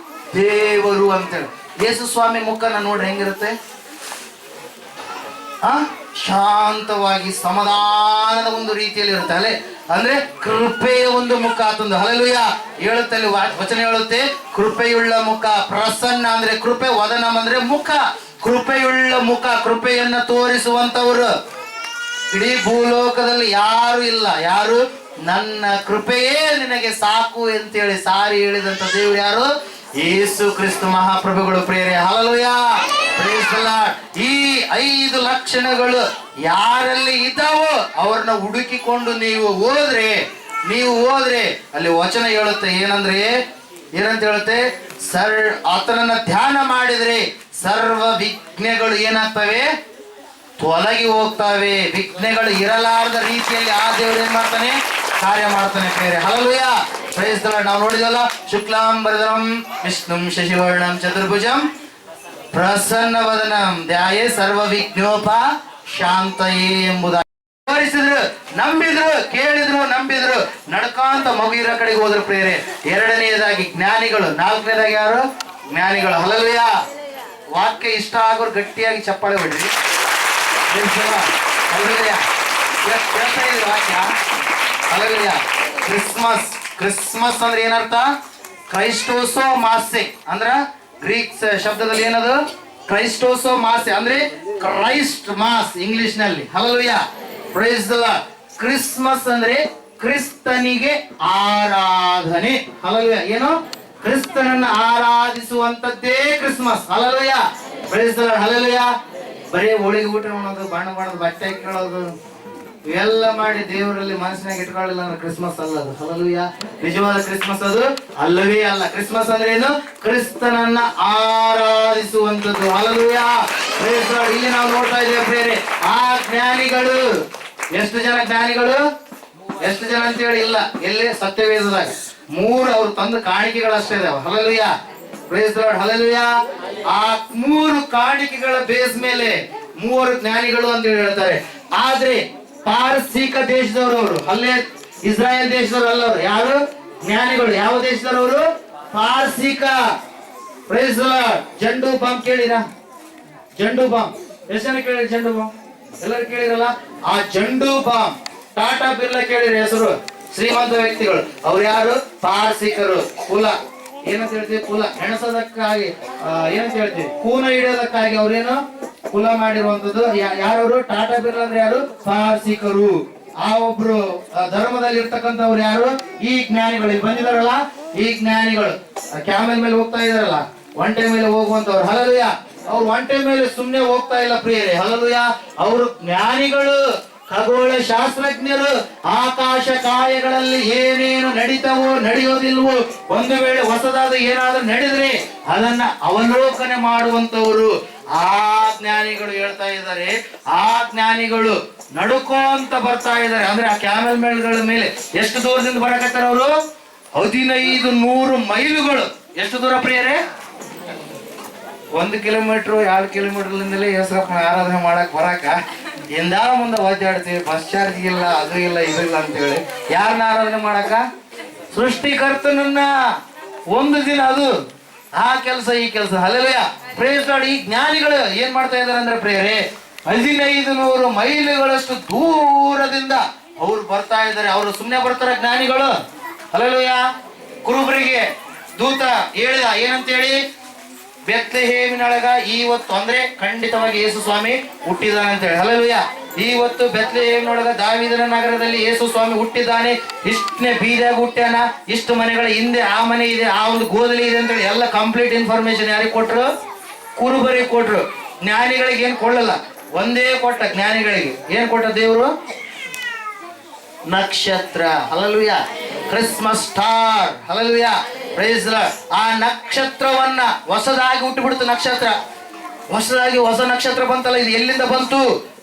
Speaker 1: ದೇವರು ಅಂತೇಳಿ. ಯೇಸು ಸ್ವಾಮಿ ಮುಖನ ನೋಡ್ರಿ ಹೆಂಗಿರುತ್ತೆ? ಶಾಂತವಾಗಿ ಸಮಾಧಾನದ ಒಂದು ರೀತಿಯಲ್ಲಿ ಇರುತ್ತೆ ಅಲ್ಲೇ. ಅಂದ್ರೆ ಕೃಪೆಯ ಒಂದು ಮುಖ ಆತಂದು. ಹಲ್ಲೆಲೂಯಾ. ಹೇಳುತ್ತೆ ಅಲ್ಲಿ ವಚನ ಹೇಳುತ್ತೆ, ಕೃಪೆಯುಳ್ಳ ಮುಖ. ಪ್ರಸನ್ನ ಅಂದ್ರೆ ಕೃಪೆ, ವದನಂ ಅಂದ್ರೆ ಮುಖ. ಕೃಪೆಯುಳ್ಳ ಮುಖ, ಕೃಪೆಯನ್ನ ತೋರಿಸುವಂತವರು ಇಡೀ ಭೂಲೋಕದಲ್ಲಿ ಯಾರು ಇಲ್ಲ. ಯಾರು? ನನ್ನ ಕೃಪೆಯೇ ನಿನಗೆ ಸಾಕು ಅಂತೇಳಿ ಸಾರಿ ಹೇಳಿದಂತ ದೇವರು ಯಾರು? ಯೇಸು ಕ್ರಿಸ್ತ ಮಹಾಪ್ರಭುಗಳು ಪ್ರಿಯರೇ. Hallelujah, praise the lord. ಈ 5 ಲಕ್ಷಣಗಳು ಯಾರಲ್ಲಿ ಇದ್ದಾವೋ ಅವ್ರನ್ನ ಹುಡುಕಿಕೊಂಡು ನೀವು ಹೋದ್ರೆ ಅಲ್ಲಿ ವಚನ ಹೇಳುತ್ತೆ. ಏನಂತ ಹೇಳುತ್ತೆ? ಆತನನ್ನ ಧ್ಯಾನ ಮಾಡಿದ್ರೆ ಸರ್ವ ವಿಘ್ನಗಳು ಏನಾಗ್ತವೆ? ತೊಲಗಿ ಹೋಗ್ತವೆ. ವಿಘ್ನಗಳು ಇರಲಾರದ ರೀತಿಯಲ್ಲಿ ಆ ದೇವರು ಏನ್ ಮಾಡ್ತಾನೆ? ಕಾರ್ಯ ಮಾಡ್ತಾನೆ ಪ್ರಿಯರೇ. Hallelujah, praise the Lord. ನಾವು ನೋಡಿದಲ್ಲ, ಶುಕ್ಲಾಂಬರಧರಂ ವಿಷ್ಣುಂ ಶಶಿವರ್ಣಂ ಚತುರ್ಭುಜಂ ಪ್ರಸನ್ನ ವದನಂ ಧ್ಯಾಯೇ ಸರ್ವ ವಿಘ್ನೋಪ ಶಾಂತಯೇ ಎಂಬುದಾಗಿ ತೋರಿಸಿದ್ರು, ನಂಬಿದ್ರು, ಕೇಳಿದ್ರು, ನಂಬಿದ್ರು, ನಡ್ಕಾಂತ ಮಗು ಇರೋ ಕಡೆಗೆ ಹೋದ್ರು ಪ್ರಿಯರೇ. 2ನೇದಾಗಿ ಜ್ಞಾನಿಗಳು. 4ನೇದಾಗಿ ಯಾರು? ಜ್ಞಾನಿಗಳು. ಹಲ್ಲೆಲೂಯಾ. ವಾಕ್ಯ ಇಷ್ಟ ಆಗೋರು ಗಟ್ಟಿಯಾಗಿ ಚಪ್ಪಾಳೆ ಬಿಡ್ರಿ. ಹಲ್ಲೆಲೂಯಾ. ವಾಕ್ಯ. ಹಲ್ಲೆಲೂಯಾ. ಕ್ರಿಸ್ಮಸ್ ಅಂದ್ರೆ ಏನರ್ಥ? ಕ್ರೈಸ್ಟೋಸೋ ಮಾಸೆ ಅಂದ್ರ ಗ್ರೀಕ್ ಶಬ್ದದಲ್ಲಿ ಏನದು? ಕ್ರೈಸ್ಟೋಸೋ ಮಾಸೆ ಅಂದ್ರೆ ಕ್ರೈಸ್ಟ್ ಮಾಸ್ ಇಂಗ್ಲಿಷ್ ನಲ್ಲಿ. Hallelujah, praise the lord. Christmas ಅಂದ್ರೆ ಕ್ರಿಸ್ತನಿಗೆ ಆರಾಧನೆ. ಹಲ್ಲೆಲೂಯಾ. ಏನು? ಕ್ರಿಸ್ತನನ್ನ ಆರಾಧಿಸುವಂತದ್ದೇ Christmas. Hallelujah, praise the lord. Hallelujah. ಬರೀ ಹೋಳಿಗೆ ಊಟ ಮಾಡೋದು, ಬಣ್ಣ ಬಣ್ಣದ ಬಟ್ಟೆ ಹಾಕೊಳ್ಳೋದು, ಇವೆಲ್ಲ ಮಾಡಿ ದೇವರಲ್ಲಿ ಮನಸ್ಸಿನಾಗ ಇಟ್ಕೊಳ್ಳಿಲ್ಲ ಅಂದ್ರೆ ಕ್ರಿಸ್ಮಸ್ ಅಲ್ಲ ಅದು. ಹಲ್ಲೆಲೂಯಾ. ನಿಜವಾದ ಕ್ರಿಸ್ಮಸ್ ಅದು ಅಲ್ಲವೇ ಅಲ್ಲ. ಕ್ರಿಸ್ಮಸ್ ಅಂದ್ರೆ ಏನು? ಕ್ರಿಸ್ತನನ್ನ ಆರಾಧಿಸುವಂಥದ್ದು. ಹಲ್ಲೆಲೂಯಾ. ಇಲ್ಲಿ ನಾವು ನೋಡ್ತಾ ಇದ್ದೇವೆ ಪ್ರಿಯರೇ, ಆ ಜ್ಞಾನಿಗಳು ಎಷ್ಟು ಜನ ಜ್ಞಾನಿಗಳು? ಎಷ್ಟು ಜನ ಅಂತ ಹೇಳಿ ಇಲ್ಲ, ಎಲ್ಲಿ ಸತ್ಯವೇದದಾಗ 3 ಅವ್ರು ತಂದ ಕಾಣಿಕೆಗಳು ಅಷ್ಟೇ ಇದಾವ. Hallelujah. Praise the lord. Hallelujah. ಆ 3 ಕಾಣಿಕೆಗಳ ಬೇಸ್ ಮೇಲೆ 3 ಜ್ಞಾನಿಗಳು ಅಂತ ಹೇಳಿ ಹೇಳ್ತಾರೆ. ಆದ್ರೆ ಪಾರಸೀಕ ದೇಶದವರು ಅವರು, ಅಲ್ಲೇ ಇಸ್ರಾಯೇಲ್ ದೇಶದವರು ಅಲ್ಲ ಅವರು. ಯಾರು ಜ್ಞಾನಿಗಳು? ಯಾವ ದೇಶದವರು? ಪಾರಸೀಕ. Praise the lord. ಜಂಡು ಬಾಂಬ್ ಕೇಳಿರಾ? ಜಂಡು ಬಾಂಬ್ ಎಷ್ಟು ಜನ ಕೇಳಿರಿ? ಜಂಡು ಬಾಂಬ್ ಎಲ್ಲರೂ ಕೇಳಿರಲ್ಲ. ಆ ಜಂಡು ಬಾಂಬ್ ಟಾಟಾ ಬಿರ್ಲಾ ಕೇಳಿರಿ ಹೆಸರು, ಶ್ರೀಮಂತ ವ್ಯಕ್ತಿಗಳು. ಅವ್ರು ಯಾರು? ಪಾರಸೀಕರು. ಕುಲ ಏನಂತ ಹೇಳ್ತೀವಿ? ಕುಲ ಎಣಸೋದಕ್ಕಾಗಿ, ಏನಂತ ಹೇಳ್ತೀವಿ? ಕೂನ ಹಿಡಿಯೋದಕ್ಕಾಗಿ ಅವ್ರೇನು ಕುಲ ಮಾಡಿರುವಂತದ್ದು. ಯಾರವರು? ಟಾಟಾ ಬಿರ್ಲಾ ಅಂದ್ರೆ ಯಾರು? ಪಾರಸೀಕರು. ಆ ಒಬ್ರು ಧರ್ಮದಲ್ಲಿ ಇರ್ತಕ್ಕಂಥವ್ರು ಯಾರು? ಈ ಜ್ಞಾನಿಗಳು. ಇಲ್ಲಿ ಬಂದಿದಾರಲ್ಲ ಈ ಜ್ಞಾನಿಗಳು, ಕ್ಯಾಮೆಲ್ ಮೇಲೆ ಹೋಗ್ತಾ ಇದಾರಲ್ಲ, ಒಂಟೆ ಮೇಲೆ ಹೋಗುವಂತವ್ರು. ಹಲ್ಲೆಲೂಯಾ. ಅವ್ರು ಒಂಟೆ ಮೇಲೆ ಸುಮ್ನೆ ಹೋಗ್ತಾ ಇಲ್ಲ ಪ್ರಿಯರೇ. ಹಲ್ಲೆಲೂಯಾ. ಅವರು ಜ್ಞಾನಿಗಳು, ಖಗೋಳ ಶಾಸ್ತ್ರಜ್ಞರು. ಆಕಾಶ ಕಾಯಗಳಲ್ಲಿ ಏನೇನು ನಡೀತಾವೋ ನಡೆಯೋದಿಲ್ವೋ, ಒಂದು ವೇಳೆ ಹೊಸದಾದ ಏನಾದ್ರೂ ನಡೆದ್ರೆ ಅದನ್ನ ಅವಲೋಕನೆ ಮಾಡುವಂತವರು ಆ ಜ್ಞಾನಿಗಳು ಹೇಳ್ತಾ ಇದ್ದಾರೆ. ಆ ಜ್ಞಾನಿಗಳು ನಡುಕೋಂತ ಬರ್ತಾ ಇದ್ದಾರೆ. ಅಂದ್ರೆ ಆ ಕ್ಯಾಮೆಲ್ ಮೇಲ್ಗಳ ಮೇಲೆ ಎಷ್ಟು ದೂರದಿಂದ ಬರಕತ್ತಾರ ಅವರು? 1500 ಮೈಲುಗಳು. ಎಷ್ಟು ದೂರ ಪ್ರಿಯರೇ? 1 ಕಿಲೋಮೀಟರ್ 2 ಕಿಲೋಮೀಟರ್ಲಿಂದಲೇ ಹೆಸರಪ್ಪ ಆರಾಧನೆ ಮಾಡಕ್ ಬರಾಕ ಎಂದ ಮುಂದೆ ಒದ್ದಾಡ್ತೀವಿ. ಬಸ್ ಚಾರ್ಜ್ ಇಲ್ಲ, ಅದು ಇಲ್ಲ, ಇದು ಇಲ್ಲ ಅಂತ ಹೇಳಿ ಯಾರನ್ನ ಆರಾಧನೆ ಮಾಡಕ? ಸೃಷ್ಟಿಕರ್ತನನ್ನ. ಒಂದು ದಿನ ಅದು ಆ ಕೆಲಸ ಈ ಕೆಲಸ. ಹಲ್ಲೆಲೂಯಾ. Praise Lord. ಈ ಜ್ಞಾನಿಗಳು ಏನ್ ಮಾಡ್ತಾ ಇದಾರೆ ಅಂದ್ರೆ ಪ್ರಿಯರೇ, 1500 ಮೈಲುಗಳಷ್ಟು ದೂರದಿಂದ ಅವ್ರು ಬರ್ತಾ ಇದ್ದಾರೆ. ಅವರು ಸುಮ್ಮನೆ ಬರ್ತಾರೆ ಜ್ಞಾನಿಗಳು. ಹಲ್ಲೆಲೂಯಾ. ಕುರುಬರಿಗೆ ದೂತ ಹೇಳಿದ ಏನಂತೇಳಿ, ಬೆತ್ಲೆಹೇಮಿನೊಳಗ ಇವತ್ತು, ಅಂದ್ರೆ ಖಂಡಿತವಾಗಿ ಯೇಸು ಸ್ವಾಮಿ ಹುಟ್ಟಿದಾನೆ ಅಂತ ಹೇಳಿ. ಹಲ್ಲೆಲೂಯಾ. ಇವತ್ತು ಬೆತ್ಲೆಹೇಮಿನೊಳಗ ದಾವೀದನ ನಗರದಲ್ಲಿ ಯೇಸು ಸ್ವಾಮಿ ಹುಟ್ಟಿದ್ದಾನೆ. ಇಷ್ಟನೇ ಬೀದಾಗ ಹುಟ್ಟ್ಯಾನ, ಇಷ್ಟು ಮನೆಗಳ ಹಿಂದೆ ಆ ಮನೆ ಇದೆ, ಆ ಒಂದು ಗೋದಲಿ ಇದೆ ಅಂತ ಹೇಳಿ ಎಲ್ಲ ಕಂಪ್ಲೀಟ್ ಇನ್ಫಾರ್ಮೇಶನ್ ಯಾರಿಗೆ ಕೊಟ್ರು? ಕುರುಬರಿಗೆ ಕೊಟ್ರು. ಜ್ಞಾನಿಗಳಿಗೆ ಏನ್ ಕೊಳ್ಳಲ್ಲ, ಒಂದೇ ಕೊಟ್ಟ. ಜ್ಞಾನಿಗಳಿಗೆ ಏನ್ ಕೊಟ್ಟ ದೇವರು? ನಕ್ಷತ್ರ. Hallelujah. Christmas star. Hallelujah. Praise the lord. ಆ ನಕ್ಷತ್ರವನ್ನ ಹೊಸದಾಗಿ ಹುಟ್ಟುಬಿಡ್ತು. ನಕ್ಷತ್ರ ಹೊಸದಾಗಿ ಹೊಸ ನಕ್ಷತ್ರ ಬಂತಲ್ಲ, ಇದು ಎಲ್ಲಿಂದ ಬಂತು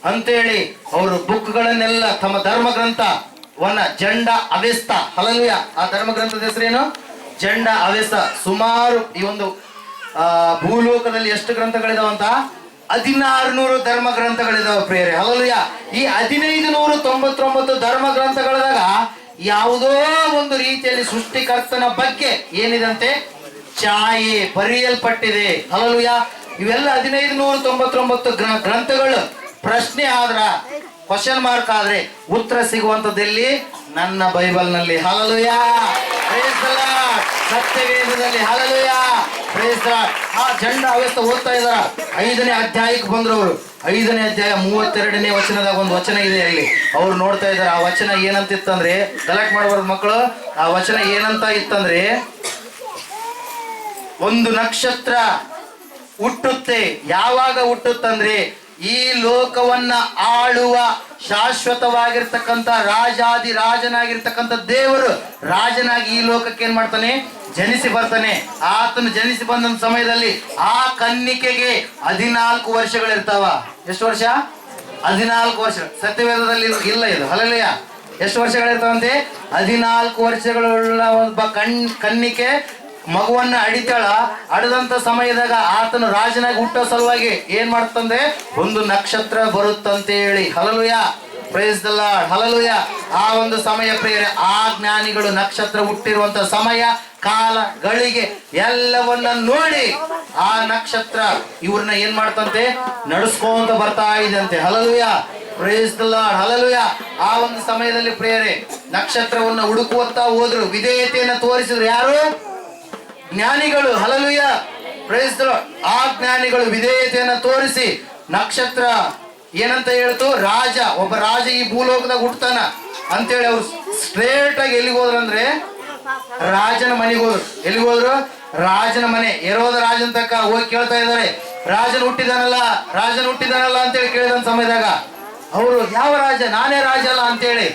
Speaker 1: ಅಂತೇಳಿ ಅವರು ಬುಕ್ಗಳನ್ನೆಲ್ಲ ತಮ್ಮ ಧರ್ಮ ಗ್ರಂಥವನ್ನ ಜಂಡ ಅವೆಸ್ತ. ಹಲ್ಲೆಲೂಯಾ. ಆ ಧರ್ಮ ಗ್ರಂಥದ ಹೆಸರೇನು? ಜಂಡ ಅವೆಸ್ತ. ಸುಮಾರು ಈ ಒಂದು ಭೂಲೋಕದಲ್ಲಿ ಎಷ್ಟು ಗ್ರಂಥಗಳಿದಾವಂತ? 1600 ಧರ್ಮ ಗ್ರಂಥಗಳಿದಾವೆ ಪ್ರಿಯರೇ. ಹಲ್ಲೆಲೂಯಾ. ಈ 1599 ಧರ್ಮ ಗ್ರಂಥಗಳದಾಗ ಯಾವುದೋ ಒಂದು ರೀತಿಯಲ್ಲಿ ಸೃಷ್ಟಿಕರ್ತನ ಬಗ್ಗೆ ಏನಿದಂತೆ ಛಾಯೆ ಬರೆಯಲ್ಪಟ್ಟಿದೆ. ಹಲ್ಲೆಲೂಯಾ. ಇವೆಲ್ಲ 1599 ಗ್ರಂಥಗಳು ಪ್ರಶ್ನೆ ಆದ್ರ, ಕ್ವಶನ್ ಮಾರ್ಕ್ ಆದ್ರೆ ಉತ್ತರ ಸಿಗುವಂತದ್ದೆಲ್ಲಿ? ನನ್ನ ಬೈಬಲ್ ನಲ್ಲಿ. ಹಲ್ಲೆಲೂಯಾ. Praise the Lord. ಸತ್ಯವೇದದಲ್ಲಿ. ಹಲ್ಲೆಲೂಯಾ. Praise the lord. ಆ ಜಂಡ ಅವೆಸ್ತ ಓದ್ತಾ ಇದಾರ. 5ನೇ ಅಧ್ಯಾಯಕ್ಕೆ ಬಂದ್ರು ಅವರು. 5ನೇ ಅಧ್ಯಾಯ 32ನೇ ವಚನದಾಗ ಒಂದು ವಚನ ಇದೆ. ಅಲ್ಲಿ ಅವ್ರು ನೋಡ್ತಾ ಇದಾರೆ. ಆ ವಚನ ಏನಂತ ಇತ್ತಂದ್ರೆ, ಗಲಾಟೆ ಮಾಡಬಾರ್ದು ಮಕ್ಕಳು. ಆ ವಚನ ಏನಂತ ಇತ್ತಂದ್ರೆ, ಒಂದು ನಕ್ಷತ್ರ ಹುಟ್ಟುತ್ತೆ. ಯಾವಾಗ ಹುಟ್ಟುತ್ತಂದ್ರೆ, ಈ ಲೋಕವನ್ನ ಆಳುವ ಶಾಶ್ವತವಾಗಿರ್ತಕ್ಕಂಥ ರಾಜಾದಿ ರಾಜನಾಗಿರ್ತಕ್ಕಂಥ ದೇವರು ರಾಜನಾಗಿ ಈ ಲೋಕಕ್ಕೆ ಏನ್ ಮಾಡ್ತಾನೆ? ಜನಿಸಿ ಬರ್ತಾನೆ. ಆತನು ಜನಿಸಿ ಬಂದ ಸಮಯದಲ್ಲಿ ಆ ಕನ್ನಿಕೆಗೆ 14 ವರ್ಷಗಳಿರ್ತಾವ. ಎಷ್ಟು ವರ್ಷ? 14 ವರ್ಷ. ಸತ್ಯವೇದದಲ್ಲಿ ಇಲ್ಲ ಇದು. ಹಲ್ಲೆಲೂಯಾ. ಎಷ್ಟು ವರ್ಷಗಳಿರ್ತಾವಂತೆ? 14 ವರ್ಷಗಳುಳ್ಳ ಒಬ್ಬ ಕನ್ನಿಕೆ ಮಗುವನ್ನ ಅಡಿತಾಳ. ಅಡದಂತ ಸಮಯದಾಗ ಆತನು ರಾಜನಾಗಿ ಹುಟ್ಟೋ ಸಲುವಾಗಿ ಏನ್ ಮಾಡ್ತಂದ್ರೆ ಒಂದು ನಕ್ಷತ್ರ ಬರುತ್ತಂತ ಹೇಳಿ. Hallelujah. Praise the lord. Hallelujah. ಆ ಒಂದು ಸಮಯ ಪ್ರಿಯರೇ, ಆ ಜ್ಞಾನಿಗಳು ನಕ್ಷತ್ರ ಹುಟ್ಟಿರುವಂತ ಸಮಯ, ಕಾಲ, ಗಳಿಗೆ ಎಲ್ಲವನ್ನ ನೋಡಿ ಆ ನಕ್ಷತ್ರ ಇವ್ರನ್ನ ಏನ್ ಮಾಡ್ತಂತೆ? ನಡೆಸ್ಕೊಂತ ಬರ್ತಾ ಇದಂತೆ. Hallelujah. Praise the lord. Hallelujah. ಆ ಒಂದು ಸಮಯದಲ್ಲಿ ಪ್ರಿಯರೇ ನಕ್ಷತ್ರವನ್ನ ಹುಡುಕುವಂತ ಹೋದ್ರು. ವಿಧೇಯತೆಯನ್ನ ತೋರಿಸಿದ್ರು. ಯಾರು? ಜ್ಞಾನಿಗಳು. ಹಲ್ಲೆಲೂಯಾ. Praise the lord. ಆ ಜ್ಞಾನಿಗಳು ವಿಧೇಯತೆಯನ್ನ ತೋರಿಸಿ ನಕ್ಷತ್ರ ಏನಂತ ಹೇಳ್ತು? ರಾಜ, ಒಬ್ಬ ರಾಜ ಈ ಭೂಲೋಕದಾಗ ಹುಟ್ಟತಾನ ಅಂತೇಳಿ ಅವ್ರು ಸ್ಟ್ರೇಟ್ ಆಗಿ ಎಲ್ಲಿಗೆ ಹೋದ್ರು ಅಂದ್ರೆ ರಾಜನ ಮನೆಗೆ ಹೋದ್ರು. ಎಲ್ಲಿಗೆ ಹೋದ್ರು? ರಾಜನ ಮನೆ. ಹೆರೋದ ರಾಜನ ತಕ್ಕ ಹೋಗಿ ಕೇಳ್ತಾ ಇದ್ದಾರೆ, ರಾಜನು ಹುಟ್ಟಿದಾನಲ್ಲ ಅಂತೇಳಿ ಕೇಳಿದ ಸಮಯದಾಗ ಅವರು ಯಾವ ರಾಜ, ನಾನೇ ರಾಜ ಅಲ್ಲ ಅಂತೇಳಿ,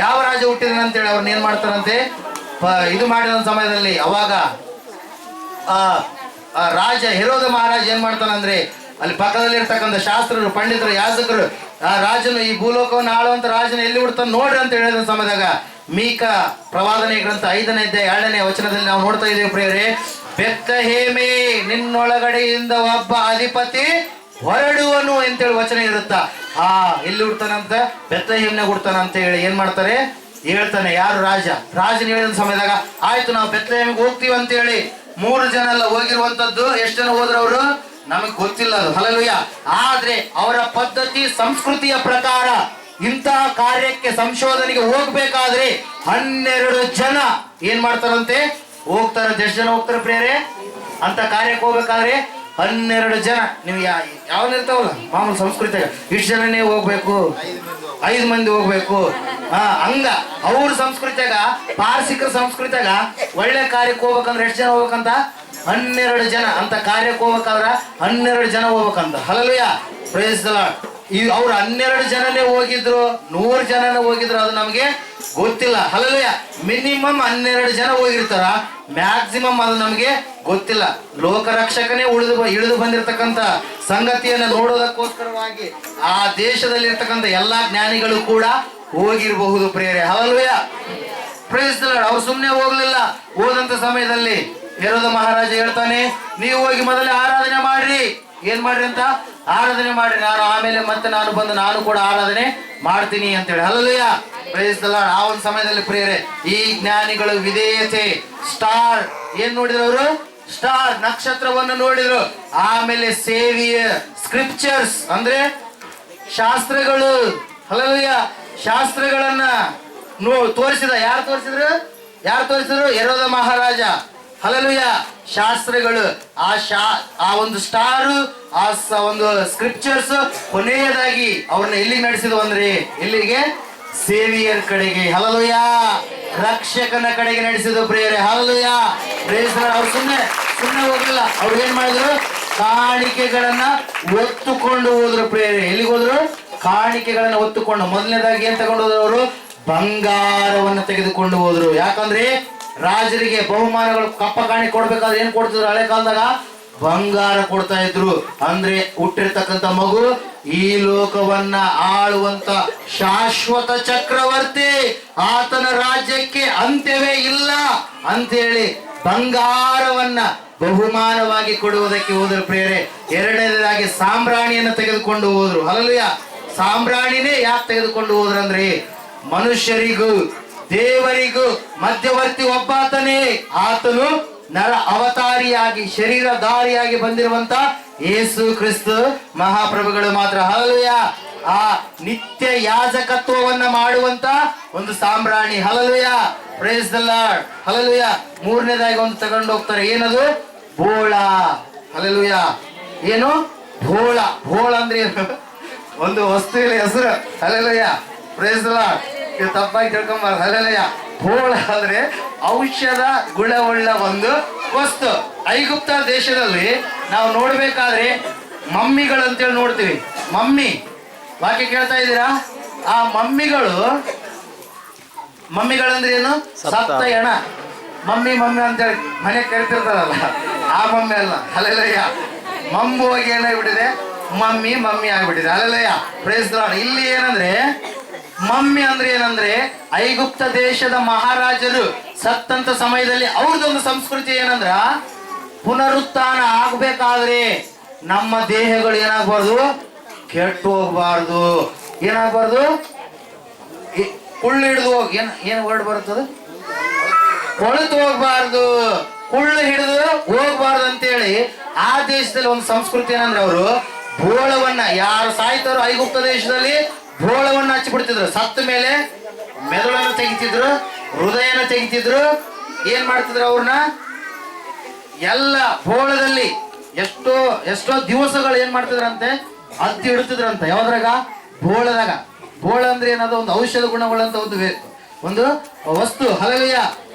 Speaker 1: ಯಾವ ರಾಜ ಹುಟ್ಟಿದಾನ ಅಂತೇಳಿ ಅವ್ರನ್ನ ಏನ್ ಮಾಡ್ತಾರಂತೆ ಇದು ಮಾಡಿದ ಸಮಯದಲ್ಲಿ ಅವಾಗ ರಾಜ ಹೆರೋದ ಮಹಾರಾಜ ಏನ್ ಮಾಡ್ತಾನಂದ್ರೆ ಅಲ್ಲಿ ಪಕ್ಕದಲ್ಲಿ ಇರ್ತಕ್ಕಂಥ ಶಾಸ್ತ್ರರು, ಪಂಡಿತರು, ಯಾಜಕರು ಆ ರಾಜನು ಈ ಭೂಲೋಕವನ್ನು ಆಳುವಂತ ರಾಜನ ಎಲ್ಲಿ ಹುಡ್ತಾನೆ ನೋಡ್ರಿ ಅಂತ ಹೇಳಿದ ಸಮಯದಾಗ ಮೀಕ ಪ್ರವಾದನೆ ಗ್ರಂಥ 5ನೇ ಅಧ್ಯಾಯ 2ನೇ ವಚನದಲ್ಲಿ ನಾವು ನೋಡ್ತಾ ಇದ್ದೇವೆ ಪ್ರಿಯರೇ, ಬೆತ್ಲೆಹೇಮೇ ನಿನ್ನೊಳಗಡೆಯಿಂದ ಒಬ್ಬ ಅಧಿಪತಿ ಹೊರಡುವನು ಅಂತೇಳಿ ವಚನ ಇರುತ್ತಾ. ಎಲ್ಲಿ ಹುಡ್ತಾನಂತ? ಬೆತ್ಲೆಹೇಮ್ನಾಗ ಹುಡ್ತಾನ ಅಂತ ಹೇಳಿ ಏನ್ ಮಾಡ್ತಾರೆ ಹೇಳ್ತಾನೆ. ಯಾರು? ರಾಜನ ಹೇಳಿದ ಸಮಯದಾಗ ಆಯ್ತು ನಾವು ಬೆತ್ಲೆಹೇಮಿಗೆ ಹೋಗ್ತೀವಿ ಅಂತ ಹೇಳಿ 3 ಜನ ಎಲ್ಲ ಹೋಗಿರುವಂತದ್ದು. ಎಷ್ಟು ಜನ ಹೋದ್ರು ಅವರು ನಮಗ್ ಗೊತ್ತಿಲ್ಲ ಅದು. ಹಲ್ಲೆಲೂಯಾ. ಆದ್ರೆ ಅವರ ಪದ್ಧತಿ ಸಂಸ್ಕೃತಿಯ ಪ್ರಕಾರ ಇಂತಹ ಕಾರ್ಯಕ್ಕೆ ಸಂಶೋಧನೆಗೆ ಹೋಗ್ಬೇಕಾದ್ರೆ 12 ಜನ ಏನ್ ಮಾಡ್ತಾರಂತೆ ಹೋಗ್ತಾರಂತೆ. ಎಷ್ಟು ಜನ ಹೋಗ್ತಾರೆ ಪ್ರಿಯರೇ ಅಂತ ಕಾರ್ಯಕ್ಕೆ ಹೋಗ್ಬೇಕಾದ್ರೆ? 12 ಜನ. ನೀವು ಯಾವನ್ ಇರ್ತಾವಲ್ಲ ಮಾಮೂಲು ಸಂಸ್ಕೃತಿಯಾಗ ಇಷ್ಟು ಜನನೇ ಹೋಗ್ಬೇಕು, 5 ಮಂದಿ ಹೋಗ್ಬೇಕು. ಹಂಗ ಅವ್ರ ಸಂಸ್ಕೃತಿಯಾಗ, ಪಾರ್ಸಿಕರ ಸಂಸ್ಕೃತಿಯಾಗ ಒಳ್ಳೆ ಕಾರ್ಯಕ್ಕೆ ಹೋಗ್ಬೇಕಂದ್ರೆ ಎಷ್ಟು ಜನ ಹೋಗ್ಬೇಕಂತ? 12 ಜನ. ಅಂತ ಕಾರ್ಯಕ್ಕೆ ಹೋಗ್ಬೇಕಾದ್ರ 12 ಜನ ಹೋಗ್ಬೇಕಂತ. Hallelujah, praise the Lord. ಅವ್ರು 12 ಜನನೇ ಹೋಗಿದ್ರು, 100 ಜನನೇ ಹೋಗಿದ್ರು, ಅದು ನಮ್ಗೆ ಗೊತ್ತಿಲ್ಲ. ಹಲ್ಲೆಲೂಯಾ. ಮಿನಿಮಮ್ 12 ಜನ ಹೋಗಿರ್ತಾರ, ಮ್ಯಾಕ್ಸಿಮಮ್ ಅದು ನಮ್ಗೆ ಗೊತ್ತಿಲ್ಲ. ಲೋಕರಕ್ಷಕನೇ ಇಳಿದು ಬಂದಿರತಕ್ಕಂತ ಸಂಗತಿಯನ್ನ ನೋಡೋದಕ್ಕೋಸ್ಕರವಾಗಿ ಆ ದೇಶದಲ್ಲಿ ಇರ್ತಕ್ಕಂಥ ಎಲ್ಲಾ ಜ್ಞಾನಿಗಳು ಕೂಡ ಹೋಗಿರಬಹುದು ಪ್ರಿಯರೇ. Hallelujah, praise the Lord. ಅವ್ರು ಸುಮ್ಮನೆ ಹೋಗ್ಲಿಲ್ಲ. ಹೋದಂತ ಸಮಯದಲ್ಲಿ ಹೆರೋದ ಮಹಾರಾಜ ಹೇಳ್ತಾನೆ, ನೀವು ಹೋಗಿ ಮೊದಲೇ ಆರಾಧನೆ ಮಾಡ್ರಿ. ಏನ್ ಮಾಡ್ರಿ ಅಂತ? ಆರಾಧನೆ ಮಾಡ್ರಿ. ಆಮೇಲೆ ಮತ್ತೆ ನಾನು ಬಂದು ನಾನು ಕೂಡ ಆರಾಧನೆ ಮಾಡ್ತೀನಿ ಅಂತೇಳಿ. Hallelujah, praise the lord. ಆ ಒಂದು ಸಮಯದಲ್ಲಿ ಪ್ರಿಯರೇ ಈ ಜ್ಞಾನಿಗಳು ವಿಧೇಯತೆ, ಸ್ಟಾರ್ ಏನ್ ನೋಡಿದ್ರು ಅವರು? ಸ್ಟಾರ್ ನಕ್ಷತ್ರವನ್ನು ನೋಡಿದ್ರು. ಆಮೇಲೆ ಸೇವಿಯ ಸ್ಕ್ರಿಪ್ಚರ್ಸ್ ಅಂದ್ರೆ ಶಾಸ್ತ್ರಗಳು. ಹಲ್ಲೆಲೂಯಾ, ಶಾಸ್ತ್ರಗಳನ್ನ ತೋರಿಸಿದ. ಯಾರು ತೋರಿಸಿದ್ರು? ಹೆರೋದ ಮಹಾರಾಜ. ಹಲ್ಲೆಲೂಯಾ, ಶಾಸ್ತ್ರಗಳು. ಆ ಒಂದು ಸ್ಟಾರು, ಆ ಒಂದು ಸ್ಕ್ರಿಪ್ಚರ್ಸ್ ಕೊನೆಯದಾಗಿ ಅವ್ರನ್ನ ಎಲ್ಲಿಗೆ ನಡೆಸಿದ್ವು ಅಂದ್ರೆ ಎಲ್ಲಿಗೆ? ಸೇವಿಯರ್ ಕಡೆಗೆ. ಹಲ್ಲೆಲೂಯಾ, ರಕ್ಷಕನ ಕಡೆಗೆ ನಡೆಸಿದ್ರು ಪ್ರಿಯರೇ. ಹಲ್ಲೆಲೂಯಾ, ಅವ್ರು ಸುಮ್ಮನೆ ಹೋಗ್ಲಿಲ್ಲ. ಅವ್ರು ಏನ್ ಮಾಡಿದ್ರು? ಕಾಣಿಕೆಗಳನ್ನ ಒತ್ತುಕೊಂಡು ಹೋದ್ರು ಪ್ರಿಯರೇ. ಎಲ್ಲಿಗೆ ಹೋದ್ರು? ಕಾಣಿಕೆಗಳನ್ನ ಒತ್ತುಕೊಂಡು. ಮೊದಲನೇದಾಗಿ ಏನ್ ತಗೊಂಡು ಹೋದ್ರು ಅವರು? ಬಂಗಾರವನ್ನ ತೆಗೆದುಕೊಂಡು ಹೋದ್ರು. ಯಾಕಂದ್ರೆ ರಾಜರಿಗೆ ಬಹುಮಾನಗಳು ಕಪ್ಪ ಕಾಣಿ ಕೊಡ್ಬೇಕಾದ್ರೆ ಏನ್ ಕೊಡ್ತಿದ್ರು? ಹಳೆ ಕಾಲದಾಗ ಬಂಗಾರ ಕೊಡ್ತಾ ಇದ್ರು. ಅಂದ್ರೆ ಹುಟ್ಟಿರ್ತಕ್ಕಂಥ ಮಗು ಈ ಲೋಕವನ್ನ ಆಳುವಂತ ಶಾಶ್ವತ ಚಕ್ರವರ್ತಿ, ಆತನ ರಾಜ್ಯಕ್ಕೆ ಅಂತ್ಯವೇ ಇಲ್ಲ ಅಂತೇಳಿ ಬಂಗಾರವನ್ನ ಬಹುಮಾನವಾಗಿ ಕೊಡುವುದಕ್ಕೆ ಹೋದ್ರು ಪ್ರಿಯರೇ. ಎರಡನೇದಾಗಿ ಸಾಂಬ್ರಾಣಿಯನ್ನು ತೆಗೆದುಕೊಂಡು ಹೋದ್ರು. ಹಲ್ಲೆಲೂಯಾ, ಸಾಂಬ್ರಾಣಿನೇ ಯಾಕೆ ತೆಗೆದುಕೊಂಡು ಹೋದ್ರಂದ್ರೆ ಮನುಷ್ಯರಿಗೂ ದೇವರಿಗೂ ಮಧ್ಯವರ್ತಿ ಒಬ್ಬಾತನೇ. ಆತನು ನರ ಅವತಾರಿಯಾಗಿ ಶರೀರಧಾರಿಯಾಗಿ ಬಂದಿರುವಂತ ಯೇಸು ಕ್ರಿಸ್ತ ಮಹಾಪ್ರಭುಗಳು ಮಾತ್ರ. ಹಲ್ಲೆಲೂಯಾ, ಆ ನಿತ್ಯ ಯಾಜಕತ್ವವನ್ನ ಮಾಡುವಂತ ಒಂದು ಸಾಂಬ್ರಾಣಿ. Hallelujah, praise the lord. Hallelujah. 3ನೇದಾಗಿ ಒಂದು ತಗೊಂಡು ಹೋಗ್ತಾರೆ. ಏನದು? ಬೋಳ. ಹಲ್ಲೆಲೂಯಾ. ಏನು? ಬೋಳ ಅಂದ್ರೆ ಒಂದು ವಸ್ತುವಿನ ಹೆಸರು. Hallelujah, praise the lord. ಇದು ತಪ್ಪಾಗಿ ತಿಳ್ಕೊಂಬಾರ್ದು. ಹಲ್ಲೆಲೂಯಾ. ಬೋಳ ಅಂದ್ರೆ ಔಷಧ ಗುಣವುಳ್ಳ ಒಂದು ವಸ್ತು. ಐಗುಪ್ತ ದೇಶದಲ್ಲಿ ನಾವು ನೋಡ್ಬೇಕಾದ್ರೆ ಮಮ್ಮಿಗಳಂತೇಳಿ ನೋಡ್ತೀವಿ. ಮಮ್ಮಿ ವಾಕ್ಯ ಕೇಳ್ತಾ ಇದ್ದೀರಾ? ಆ ಮಮ್ಮಿಗಳಂದ್ರೆ ಏನು? ಸತ್ತ ಹೆಣ. ಮಮ್ಮಿ ಅಂತೇಳಿ ಮನೆ ಕರಿತಿರ್ತಾರಲ್ಲ, ಆ ಮಮ್ಮಿ ಅಲ್ಲ. ಹಲ್ಲೆಲೂಯಾ. ಮಮ್ಮು ಹೋಗಿ ಏನಾಗ್ಬಿಟ್ಟಿದೆ? ಮಮ್ಮಿ ಆಗ್ಬಿಟ್ಟಿದೆ. Hallelujah, praise the Lord. ಇಲ್ಲಿ ಏನಂದ್ರೆ ಮಮ್ಮಿ ಅಂದ್ರೆ ಏನಂದ್ರೆ ಐಗುಪ್ತ ದೇಶದ ಮಹಾರಾಜರು ಸತ್ತಂತ ಸಮಯದಲ್ಲಿ ಅವ್ರದೊಂದು ಸಂಸ್ಕೃತಿ ಏನಂದ್ರ ಪುನರುತ್ಥಾನ ಆಗ್ಬೇಕಾದ್ರೆ ನಮ್ಮ ದೇಹಗಳು ಏನಾಗಬಾರ್ದು? ಕೆಟ್ಟು ಹೋಗ್ಬಾರ್ದು. ಏನಾಗಬಾರ್ದು? ಕುಳ್ಳು ಹಿಡಿದು ಏನ್ ವರ್ಡ್ ಬರುತ್ತದ? ಕೊಳೆತು ಹೋಗ್ಬಾರ್ದು, ಕುಳ್ಳು ಹಿಡಿದು ಹೋಗ್ಬಾರ್ದು ಅಂತೇಳಿ ಆ ದೇಶದಲ್ಲಿ ಒಂದು ಸಂಸ್ಕೃತಿ ಏನಂದ್ರೆ ಅವರು ಬೋಳವನ್ನ, ಯಾರು ಸಾಯ್ತಾರೋ ಐಗುಪ್ತ ದೇಶದಲ್ಲಿ ಬೋಳವನ್ನ ಹಚ್ಚಿಬಿಡ್ತಿದ್ರು. ಸತ್ತ ಮೇಲೆ ಮೆದುಳನ್ನು ತೆಗಿತಿದ್ರು, ಹೃದಯನ ತೆಗಿತಿದ್ರು. ಏನ್ ಮಾಡ್ತಿದ್ರು? ಅವ್ರನ್ನ ಎಲ್ಲ ಬೋಳದಲ್ಲಿ ಎಷ್ಟೋ ದಿವಸಗಳು ಏನ್ ಮಾಡ್ತಿದ್ರಂತೆ? ಹತ್ತಿ ಇಡ್ತಿದ್ರಂತ. ಯಾವ್ದ್ರಾಗ? ಬೋಳದಾಗ. ಬೋಳ ಅಂದ್ರೆ ಏನದು? ಒಂದು ಔಷಧ ಗುಣಗಳಂತ ಒಂದು ವಸ್ತು. ಹಲ್ಲೆಲೂಯಾ.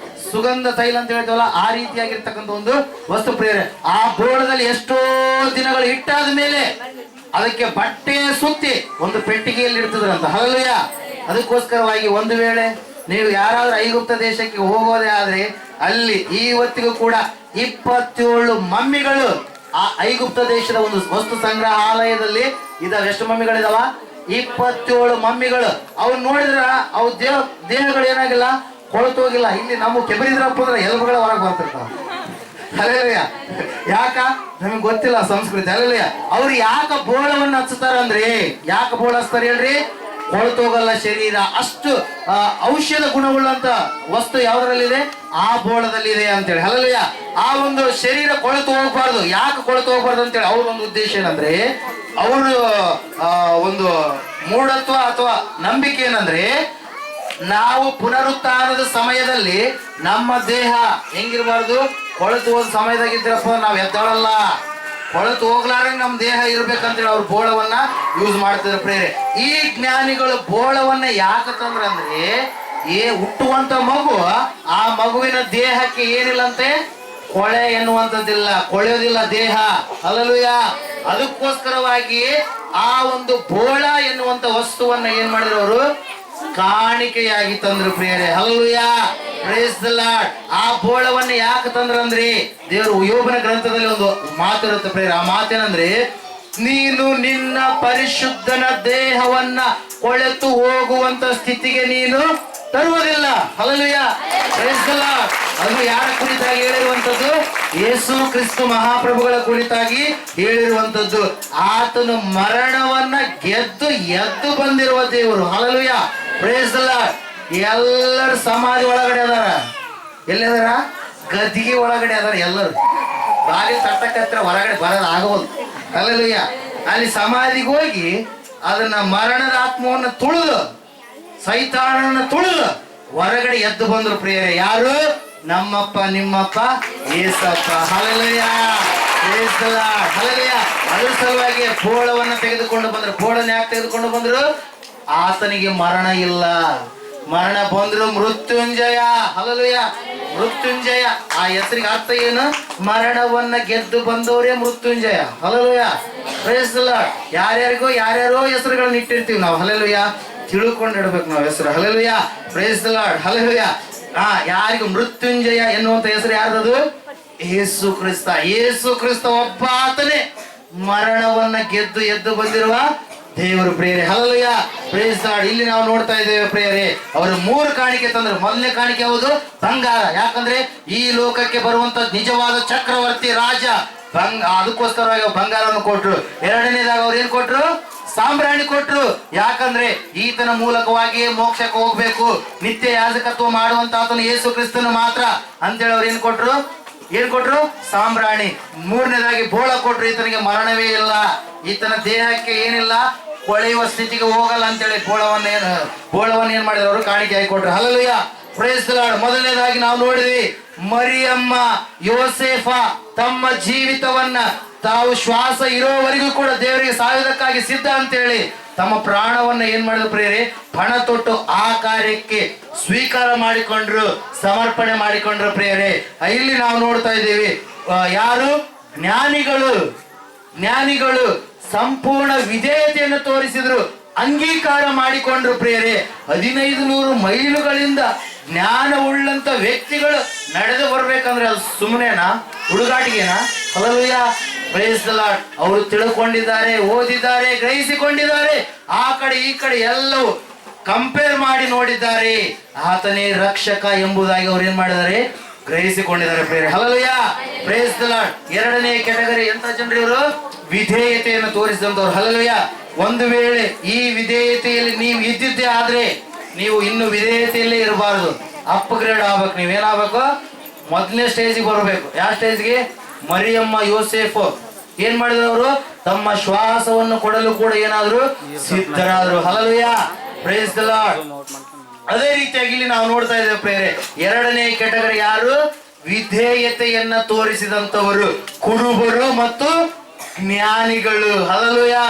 Speaker 1: ಸುಗಂಧ ತೈಲ ಅಂತ ಹೇಳ್ತೀವಲ್ಲ, ಆ ರೀತಿಯಾಗಿರ್ತಕ್ಕಂಥ ಒಂದು ವಸ್ತು ಪ್ರಿಯರೇ. ಆ ಬೋಳದಲ್ಲಿ ಎಷ್ಟೋ ದಿನಗಳು ಇಟ್ಟಾದ ಮೇಲೆ ಅದಕ್ಕೆ ಬಟ್ಟೆ ಸುತ್ತಿ ಒಂದು ಪೆಟ್ಟಿಗೆಯಲ್ಲಿ ಇಡ್ತಿದ್ರಂತ. ಹಲ್ಲೆಲೂಯಾ. ಅದಕ್ಕೋಸ್ಕರವಾಗಿ ಒಂದು ವೇಳೆ ನೀವು ಯಾರಾದ್ರೂ ಐಗುಪ್ತ ದೇಶಕ್ಕೆ ಹೋಗೋದೇ ಆದ್ರೆ ಅಲ್ಲಿ ಇವತ್ತಿಗೂ ಕೂಡ 27 ಮಮ್ಮಿಗಳು ಆ ಐಗುಪ್ತ ದೇಶದ ಒಂದು ವಸ್ತು ಸಂಗ್ರಹಾಲಯದಲ್ಲಿ ಇದಾವೆ. ಎಷ್ಟು ಮಮ್ಮಿಗಳಿದಾವ? 27 ಮಮ್ಮಿಗಳು. ಅವ್ ನೋಡಿದ್ರ ಅವ್ ದೇಹಗಳು ಏನಾಗಿಲ್ಲ, ಕೊಳತು ಹೋಗಿಲ್ಲ. ಇಲ್ಲಿ ನಾವು ಕೆಬರಿದ್ರಪ್ಪ ಅಂದ್ರೆ ಎಲುಬುಗಳ ಹೊರಗೆ ಬರ್ತಿರ್ತಾವ. ಹಲ್ಲೆಲೂಯಾ. ಯಾಕ ನಮಗೆ ಗೊತ್ತಿಲ್ಲ ಸಂಸ್ಕೃತಿ. ಹಲ್ಲೆಲೂಯಾ. ಅವ್ರು ಯಾಕ ಬೋಳವನ್ನು ಹಚ್ಚುತ್ತಾರ ಅಂದ್ರೆ, ಯಾಕೆ ಬೋಳ ಹಚ್ತಾರ ಹೇಳ್ರಿ? ಕೊಳತೋಗಲ್ಲ ಶರೀರ. ಅಷ್ಟು ಔಷಧ ಗುಣವುಳ್ಳಂತ ವಸ್ತು ಯಾವ್ದ್ರಲ್ಲಿದೆ? ಆ ಬೋಳದಲ್ಲಿದೆ ಅಂತೇಳಿ. ಹಲ್ಲೆಲೂಯಾ. ಆ ಒಂದು ಶರೀರ ಕೊಳತು ಹೋಗ್ಬಾರ್ದು. ಯಾಕೆ ಕೊಳತು ಹೋಗ್ಬಾರ್ದು ಅಂತೇಳಿ ಅವ್ರ ಒಂದು ಉದ್ದೇಶ ಏನಂದ್ರೆ, ಅವರು ಒಂದು ಮೂಢತ್ವ ಅಥವಾ ನಂಬಿಕೆ ಏನಂದ್ರೆ, ನಾವು ಪುನರುತ್ಥಾನದ ಸಮಯದಲ್ಲಿ ನಮ್ಮ ದೇಹ ಹೆಂಗಿರ್ಬಾರ್ದು? ಕೊಳತು ಹೋದ ಸಮಯದಾಗಿದ್ರಪ್ಪ ನಾವು ಎದ್ದಾಳಲ್ಲ, ಕೊಳತು ಹೋಗ್ಲಾರಂಗೆ ನಮ್ಮ ದೇಹ ಇರ್ಬೇಕಂತೇಳಿ ಅವ್ರು ಬೋಳವನ್ನ ಯೂಸ್ ಮಾಡ್ತಿದ್ರು ಪ್ರೇರೆ. ಈ ಜ್ಞಾನಿಗಳು ಬೋಳವನ್ನ ಯಾಕೆ ತಂದ್ರಂದ್ರೆ, ಹುಟ್ಟುವಂತ ಮಗು, ಆ ಮಗುವಿನ ದೇಹಕ್ಕೆ ಏನಿಲ್ಲಂತೆ, ಕೊಳೆ ಎನ್ನುವಂಥದ್ದಿಲ್ಲ, ಕೊಳೆಯೋದಿಲ್ಲ ದೇಹ. ಹಲ್ಲೆಲೂಯಾ. ಅದಕ್ಕೋಸ್ಕರವಾಗಿ ಆ ಒಂದು ಬೋಳ ಎನ್ನುವಂತ ವಸ್ತುವನ್ನ ಏನ್ ಮಾಡಿದ್ರು ಅವರು? ಕಾಣಿಕೆಯಾಗಿ ತಂದ್ರು ಪ್ರಿಯರೇ. ಹಲ್ಲೆಲೂಯಾ. Praise the lord. ಆ ಬೋಳವನ್ನ ಯಾಕೆ ತಂದ್ರಂದ್ರಿ? ದೇವರು ಯೋಬನ ಗ್ರಂಥದಲ್ಲಿ ಒಂದು ಮಾತಿರುತ್ತೆ ಪ್ರಿಯರೇ. ಆ ಮಾತೇನಂದ್ರೆ, ನೀನು ನಿನ್ನ ಪರಿಶುದ್ಧನ ದೇಹವನ್ನ ಕೊಳೆತು ಹೋಗುವಂತ ಸ್ಥಿತಿಗೆ ನೀನು ತರುವುದಿಲ್ಲ. ಹಲ್ಲೆಲೂಯಾ. Praise the lord. ಅದು ಯಾರ ಕುರಿತಾಗಿ ಹೇಳಿರುವಂತದ್ದು? ಯೇಸು ಕ್ರಿಸ್ತ ಮಹಾಪ್ರಭುಗಳ ಕುರಿತಾಗಿ ಹೇಳಿರುವಂತದ್ದು. ಆತನು ಮರಣವನ್ನ ಗೆದ್ದು ಎದ್ದು ಬಂದಿರುವ ದೇವರು. ಹಲ್ಲೆಲೂಯಾ. Praise the Lord. ಎಲ್ಲರೂ ಸಮಾಧಿ ಒಳಗಡೆ ಅದಾರ. ಎಲ್ಲಿದಾರ? ಗದ್ದಿಗೆ ಒಳಗಡೆ ಅದಾರ ಎಲ್ಲರೂ. ಬಾಗಿಲು ತಟ್ಟಕತ್ರ ಹೊರಗಡೆ ಬರೋದು ಆಗೋದು. ಹಲ್ಲೆಲೂಯಾ. ಅಲ್ಲಿ ಸಮಾಧಿಗೆ ಹೋಗಿ ಅದನ್ನ ಮರಣದ ಆತ್ಮವನ್ನು ತುಳಿದು, ಸೈತಾನನ ತುಳಿದು ಹೊರಗಡೆ ಎದ್ದು ಬಂದ್ರು ಪ್ರಿಯರೇ. ಯಾರು? ನಮ್ಮಪ್ಪ ನಿಮ್ಮಪ್ಪ Yesappa. Hallelujah. Praise the lord. Hallelujah. ಅದ್ರ ಸಲುವಾಗಿ ಬೋಳವನ್ನ ತೆಗೆದುಕೊಂಡು ಬಂದ್ರು. ಬೋಳನ್ನ ಯಾಕೆ ತೆಗೆದುಕೊಂಡು ಬಂದ್ರು? ಆತನಿಗೆ ಮರಣ ಇಲ್ಲ. ಮರಣ ಬಂದ್ರು ಮೃತ್ಯುಂಜಯ. ಹಲ್ಲೆಲೂಯಾ. ಮೃತ್ಯುಂಜಯ ಆ ಹೆಸರಿಗೆ ಅರ್ಥ ಏನು? ಮರಣವನ್ನ ಗೆದ್ದು ಬಂದವರೇ ಮೃತ್ಯುಂಜಯ. ಹಲ್ಲೆಲೂಯಾ. Praise the Lord. ಯಾರ್ಯಾರೋ ಹೆಸರುಗಳನ್ನ ಇಟ್ಟಿರ್ತೀವಿ ನಾವು. ಹಲ್ಲೆಲೂಯಾ. ತಿಳ್ಕೊಂಡಿಡ್ಬೇಕು ನಾವು ಹೆಸರು. Hallelujah. Praise the lord. Hallelujah. ಯಾರಿಗೂ ಮೃತ್ಯುಂಜಯ ಎನ್ನುವಂತ ಹೆಸರು ಯಾರ್ದದು? ಯೇಸು ಕ್ರಿಸ್ತ. ಯೇಸು ಕ್ರಿಸ್ತ ಒಬ್ಬ ಆತನೇ ಮರಣವನ್ನ ಗೆದ್ದು ಎದ್ದು ಬಂದಿರುವ ದೇವರು ಪ್ರಿಯರೇ. ಹಲ್ಲೆಲೂಯಾ. Praise the Lord. ಇಲ್ಲಿ ನಾವು ನೋಡ್ತಾ ಇದ್ದೇವೆ ಪ್ರಿಯರೇ, ಅವರು 3 ಕಾಣಿಕೆ ತಂದ್ರು. ಮೊದಲನೇ ಕಾಣಿಕೆ ಯಾವುದು? ಬಂಗಾರ. ಯಾಕಂದ್ರೆ ಈ ಲೋಕಕ್ಕೆ ಬರುವಂತ ನಿಜವಾದ ಚಕ್ರವರ್ತಿ ರಾಜ ಅದಕ್ಕೋಸ್ಕರವಾಗಿ ಬಂಗಾರವನ್ನು ಕೊಟ್ರು. ಎರಡನೇದಾಗ ಅವ್ರು ಏನ್ ಕೊಟ್ರು? ಸಾಂಬ್ರಾಣಿ ಕೊಟ್ರು. ಯಾಕಂದ್ರೆ ಈತನ ಮೂಲಕವಾಗಿಯೇ ಮೋಕ್ಷಕ್ಕೆ ಹೋಗ್ಬೇಕು, ನಿತ್ಯ ಯಾಜಕತ್ವ ಮಾಡುವಂತ ಆತನು ಯೇಸು ಕ್ರಿಸ್ತನು ಮಾತ್ರ ಅಂತೇಳಿ ಅವ್ರು ಏನ್ ಕೊಟ್ರು? ಸಾಂಬ್ರಾಣಿ. ಮೂರನೇದಾಗಿ ಬೋಳ ಕೊಟ್ರು. ಈತನಿಗೆ ಮರಣವೇ ಇಲ್ಲ, ಈತನ ದೇಹಕ್ಕೆ ಏನಿಲ್ಲ, ಕೊಳೆಯುವ ಸ್ಥಿತಿಗೆ ಹೋಗಲ್ಲ ಅಂತೇಳಿ ಬೋಳವನ್ನ ಏನ್ ಮಾಡಿದ್ರು? ಅವರು ಕಾಣಿಕೆಯಾಗಿ ಕೊಟ್ರು. ಹಲ್ಲೆಲೂಯಾ. Praise the Lord. ಮೊದಲನೇದಾಗಿ ನಾವು ನೋಡಿದ್ವಿ, ಮರಿಯಮ್ಮ ಯೋಸೇಫ ತಮ್ಮ ಜೀವಿತವನ್ನ ತಾವು ಶ್ವಾಸ ಇರೋವರೆಗೂ ಕೂಡ ದೇವರಿಗೆ ಸಾಯುವುದಕ್ಕಾಗಿ ಸಿದ್ಧ ಅಂತೇಳಿ ತಮ್ಮ ಪ್ರಾಣವನ್ನ ಏನ್ ಮಾಡಿದ್ರು ಪ್ರಿಯರೇ? ಪಣ ತೊಟ್ಟು ಆ ಕಾರ್ಯಕ್ಕೆ ಸ್ವೀಕಾರ ಮಾಡಿಕೊಂಡ್ರು, ಸಮರ್ಪಣೆ ಮಾಡಿಕೊಂಡ್ರು ಪ್ರಿಯರೇ. ಇಲ್ಲಿ ನಾವು ನೋಡ್ತಾ ಇದ್ದೀವಿ, ಯಾರು? ಜ್ಞಾನಿಗಳು ಸಂಪೂರ್ಣ ವಿಧೇಯತೆಯನ್ನು ತೋರಿಸಿದ್ರು, ಅಂಗೀಕಾರ ಮಾಡಿಕೊಂಡ್ರು ಪ್ರಿಯರೇ. 1500 ಮೈಲುಗಳಿಂದ ಜ್ಞಾನವುಳ್ಳಂತ ವ್ಯಕ್ತಿಗಳು ನಡೆದು ಬರ್ಬೇಕಂದ್ರೆ ಅದು ಸುಮ್ಮನೆನಾ? ಹುಡುಗಾಟಿಗೆನಾ? ಹಲ್ಲೆಲೂಯಾ. Praise the Lord. ಅವರು ತಿಳ್ಕೊಂಡಿದ್ದಾರೆ, ಓದಿದ್ದಾರೆ, ಗ್ರಹಿಸಿಕೊಂಡಿದ್ದಾರೆ. ಆ ಕಡೆ ಈ ಕಡೆ ಎಲ್ಲವೂ ಕಂಪೇರ್ ಮಾಡಿ ನೋಡಿದ್ದಾರೆ. ಆತನೇ ರಕ್ಷಕ ಎಂಬುದಾಗಿ ಅವ್ರು ಏನ್ ಮಾಡಿದ್ದಾರೆ? ಗ್ರಹಿಸಿಕೊಂಡಿದ್ದಾರೆ ಪ್ರಿಯರೇ. ಹಲ್ಲೆಲೂಯಾ. Praise the Lord. ಎರಡನೇ ಕೆಟಗರಿ ಎಂತ ಜನರು? ಇವರು ವಿಧೇಯತೆಯನ್ನು ತೋರಿಸಿದಂತವ್ರು. ಹಲ್ಲೆಲೂಯಾ. ಒಂದು ವೇಳೆ ಈ ವಿಧೇಯತೆಯಲ್ಲಿ ನೀವು ಇದ್ದಿದ್ದೇ ಆದ್ರೆ ನೀವು ಇನ್ನು ವಿಧೇಯತೆಯಲ್ಲೇ ಇರಬಾರ್ದು, ಅಪ್ಗ್ರೇಡ್ ಆಗ್ಬೇಕು. ನೀವೇನಾಗಬೇಕು? ಮೊದಲನೇ ಸ್ಟೇಜಿಗೆ ಬರಬೇಕು. ಯಾವ ಸ್ಟೇಜ್ಗೆ? ಮರಿಯಮ್ಮ ಯೋಸೇಫ್ ಏನ್ ಮಾಡಿದ್ರು? ಅವರು ತಮ್ಮ ಶ್ವಾಸವನ್ನು ಕೊಡಲು ಕೂಡ ಏನಾದ್ರು ಸಿದ್ಧರಾದ್ರು. ಹಲ್ಲೆಲೂಯಾ. Praise the lord. ಅದೇ ರೀತಿಯಾಗಿ ಇಲ್ಲಿ ನಾವು ನೋಡ್ತಾ ಇದ್ದೇವೆ ಪ್ರಿಯರೇ, ಎರಡನೇ ಕೆಟಗರಿ ಯಾರು? ವಿಧೇಯತೆಯನ್ನ ತೋರಿಸಿದಂತವರು, ಕುರುಬರು ಮತ್ತು ಜ್ಞಾನಿಗಳು. ಹಲ್ಲೆಲೂಯಾ.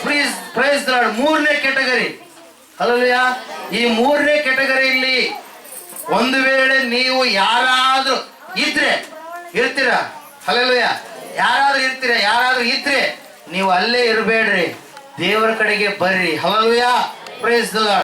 Speaker 1: Praise the Lord. ಮೂರನೇ ಕೆಟಗರಿ. ಹಲ್ಲೆಲೂಯಾ. ಈ ಮೂರನೇ ಕೆಟಗರಿಯಲ್ಲಿ ಒಂದು ವೇಳೆ ನೀವು ಯಾರಾದ್ರೂ ಇರ್ತೀರಾ, ಹಲ್ಲೆಲೂಯಾ, ಯಾರಾದ್ರೂ ಇದ್ರೆ ನೀವು ಅಲ್ಲೇ ಇರಬೇಡ್ರಿ, ದೇವರ ಕಡೆಗೆ ಬರ್ರಿ. Hallelujah, praise the lord.